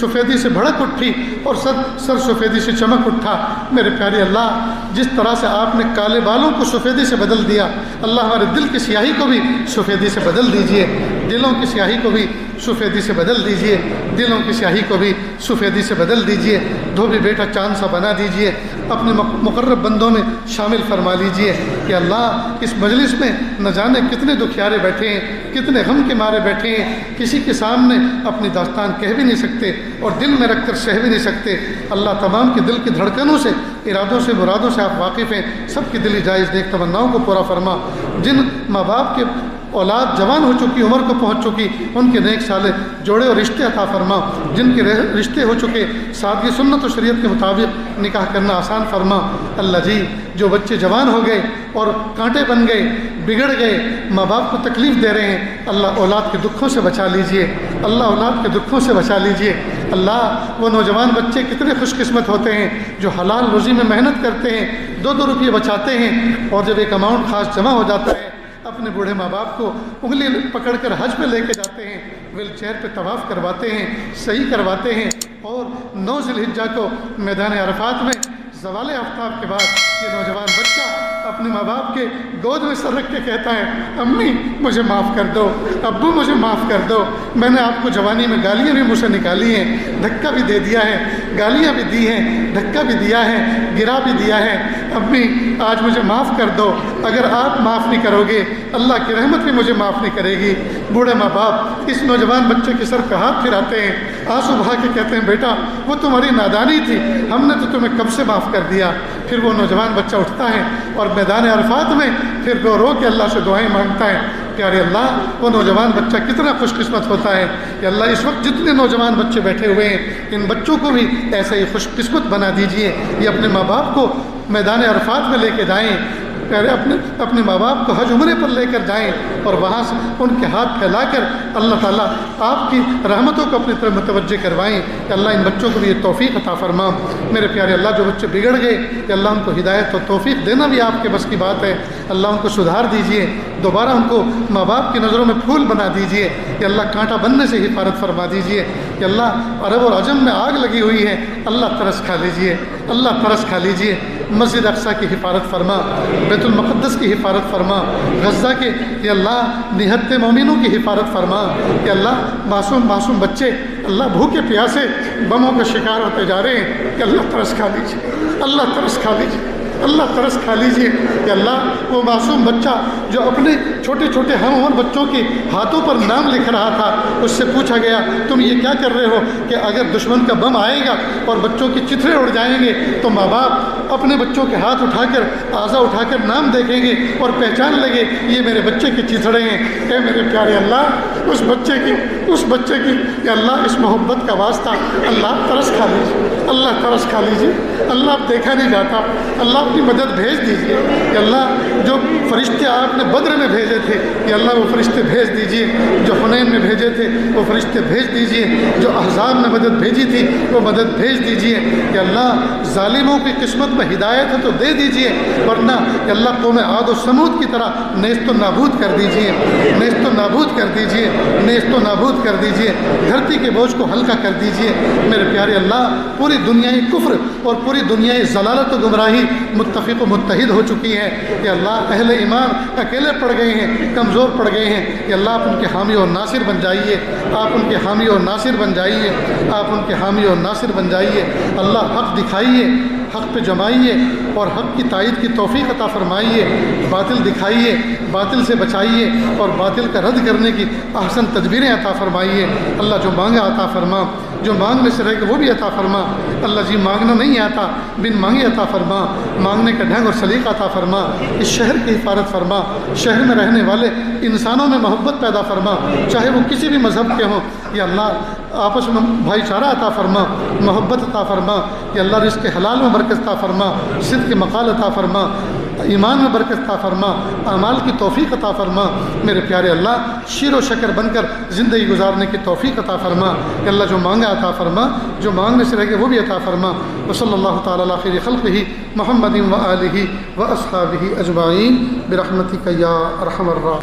سفیدی سے بھڑک اٹھی اور سر سفیدی سے چمک اٹھا۔ میرے پیارے اللہ، جس طرح سے آپ نے کالے بالوں کو سفیدی سے بدل دیا، اللہ ہمارے دل کی سیاہی کو بھی سفیدی سے بدل دیجئے، دلوں کی سیاہی کو بھی سفیدی سے بدل دیجئے، دلوں کی سیاہی کو بھی سفیدی سے بدل دیجئے، دھوبی بیٹا چاند سا بنا دیجئے، اپنے مقرب بندوں میں شامل فرما لیجئے کہ اللہ اس مجلس میں نہ جانے کتنے دکھیارے بیٹھے ہیں، کتنے غم کے مارے بیٹھے ہیں، کسی کے سامنے اپنی داستان کہہ بھی نہیں سکتے اور دل میں رکھ کر سہ بھی نہیں سکتے۔ اللہ تمام کے دل کی دھڑکنوں سے، ارادوں سے، مرادوں سے آپ واقف ہیں، سب کی دلی جائز نیک تمناؤں کو پورا فرما۔ جن ماں باپ کے اولاد جوان ہو چکی، عمر کو پہنچ چکی، ان کے نیک سالے جوڑے اور رشتے عطا فرما۔ جن کے رشتے ہو چکے، سادگی سنت و شریعت کے مطابق نکاح کرنا آسان فرما۔ اللہ جی جو بچے جوان ہو گئے اور کانٹے بن گئے، بگڑ گئے، ماں باپ کو تکلیف دے رہے ہیں، اللہ اولاد کے دکھوں سے بچا لیجئے، اللہ اولاد کے دکھوں سے بچا لیجئے۔ اللہ وہ نوجوان بچے کتنے خوش قسمت ہوتے ہیں جو حلال روزی میں محنت کرتے ہیں، 2 روپئے بچاتے ہیں، اور جب ایک اماؤنٹ خاص جمع ہو جاتا ہے اپنے بوڑھے ماں باپ کو انگلی پکڑ کر حج پہ لے کے جاتے ہیں، ویل چیئر پہ طواف کرواتے ہیں، صحیح کرواتے ہیں، اور 9 ذی الحجہ کو میدان عرفات میں زوال آفتاب کے بعد یہ نوجوان بچہ اپنے ماں باپ کے گود میں سر رکھ کے کہتا ہے، امی مجھے معاف کر دو، ابو مجھے معاف کر دو، میں نے آپ کو جوانی میں گالیاں بھی مجھ سے نکالی ہیں، دھکا بھی دے دیا ہے، گالیاں بھی دی ہیں، دھکا بھی دیا ہے، گرا بھی دیا ہے، امی آج مجھے معاف کر دو۔ اگر آپ معاف نہیں کرو گے اللہ کی رحمت بھی مجھے معاف نہیں کرے گی۔ بوڑھے ماں باپ اس نوجوان بچے کے سر پہ ہاتھ پھراتے ہیں، آنسو بہا کے کہتے ہیں، بیٹا وہ تمہاری نادانی تھی، ہم نے تو تمہیں کب سے معاف کر دیا۔ پھر وہ نوجوان بچہ اٹھتا ہے اور میدان عرفات میں پھر رو رو کے اللہ سے دعائیں مانگتا ہے۔ پیارے اللہ وہ نوجوان بچہ کتنا خوش قسمت ہوتا ہے کہ اللہ اس وقت جتنے نوجوان بچے بیٹھے ہوئے ہیں ان بچوں کو بھی ایسے ہی خوش قسمت بنا دیجئے، یہ اپنے ماں باپ کو میدان عرفات میں لے کے جائیں، اپنے ماں باپ کو حج عمرے پر لے کر جائیں اور وہاں سے ان کے ہاتھ پھیلا کر اللہ تعالیٰ آپ کی رحمتوں کو اپنی طرف متوجہ کروائیں کہ اللہ ان بچوں کو بھی یہ توفیق عطا فرما۔ میرے پیارے اللہ جو بچے بگڑ گئے کہ اللہ ان کو ہدایت اور توفیق دینا بھی آپ کے بس کی بات ہے، اللہ ان کو سدھار دیجئے، دوبارہ ان کو ماں باپ کی نظروں میں پھول بنا دیجئے کہ اللہ کانٹا بننے سے حفاظت فرما دیجئے کہ اللہ عرب اور عجم میں آگ لگی ہوئی ہے، اللہ ترس کھا لیجئے، اللہ ترس کھا لیجئے، مسجد اقصیٰ کی حفاظت فرما، بیت المقدس کی حفاظت فرما، غزہ کے کہ اللہ نہتے مومنوں کی حفاظت فرما کہ اللہ معصوم بچے اللہ بھوکے پیاسے بموں کا شکار ہوتے جا رہے ہیں کہ اللہ ترس کھا لیجئے، اللہ ترس کھا لیجئے، اللہ ترس کھا لیجئے کہ اللہ وہ معصوم بچہ جو اپنے چھوٹے چھوٹے ہم عمر بچوں کے ہاتھوں پر نام لکھ رہا تھا، اس سے پوچھا گیا تم یہ کیا کر رہے ہو کہ اگر دشمن کا بم آئے گا اور بچوں کی چتھرے اڑ جائیں گے تو ماں باپ اپنے بچوں کے ہاتھ اٹھا کر اعضا اٹھا کر نام دیکھیں گے اور پہچان لگے یہ میرے بچے کی چتھڑے ہیں۔ اے میرے پیارے اللہ اس بچے کی کہ اللہ اس محبت کا واسطہ اللہ ترس کھا لیجیے، اللہ ترس کھا لیجیے، اللہ اب دیکھا نہیں جاتا، اللہ اپنی مدد بھیج دیجیے کہ اللہ جو فرشتے آپ نے بدر میں بھیجے تھے کہ اللہ وہ فرشتے بھیج دیجیے، جو حنین میں بھیجے تھے وہ فرشتے بھیج دیجیے، جو احزاب میں مدد بھیجی تھی وہ مدد بھیج دیجیے کہ اللہ ظالموں کی قسمت میں ہدایت ہے تو دے دیجیے، ورنہ کہ اللہ قوم عاد و سمود کی طرح نیست و نابود کر دیجیے، نیست و نابود کر دیجیے، نیست و نابود کر دیجیے، دھرتی کے بوجھ کو ہلکا کر دیجیے۔ میرے پیارے اللہ پوری دنیا کفر اور پوری دنیا ضلالت و گمراہی متفق و متحد ہو چکی ہے کہ اللہ اہل ایمان اکیلے پڑ گئے ہیں، کمزور پڑ گئے ہیں کہ اللہ آپ ان کے حامی اور ناصر بن جائیے، آپ ان کے حامی اور ناصر بن جائیے، آپ ان کے حامی اور ناصر بن جائیے۔ اللہ حق دکھائیے، حق پہ جمائیے اور حق کی تائید کی توفیق عطا فرمائیے، باطل دکھائیے، باطل سے بچائیے اور باطل کا رد کرنے کی احسن تدبیریں عطا فرمائیے۔ اللہ جو مانگا عطا فرما، جو مانگنے سے رہ کے وہ بھی عطا فرما۔ اللہ جی مانگنا نہیں آتا، بن مانگے عطا فرما، مانگنے کا ڈھنگ اور سلیقہ عطا فرما۔ اس شہر کی حفاظت فرما، شہر میں رہنے والے انسانوں میں محبت پیدا فرما، چاہے وہ کسی بھی مذہب کے ہوں۔ یا اللہ آپس میں بھائی چارہ عطا فرما، محبت عطا فرما۔ یا اللہ رزق حلال میں برکت عطا فرما، صدق مقال عطا فرما، ایمان میں برکت عطا فرما، اعمال کی توفیق عطا فرما۔ میرے پیارے اللہ شیر و شکر بن کر زندگی گزارنے کی توفیق عطا فرما۔ کہ اللہ جو مانگا عطا فرما، جو مانگنے سے رہ گئے وہ بھی عطا فرما۔ وصلی اللہ تعالی علی خیر خلقہ محمد و آلہ و اصحابہ اجمعین برحمتک یا ارحم الراحمین۔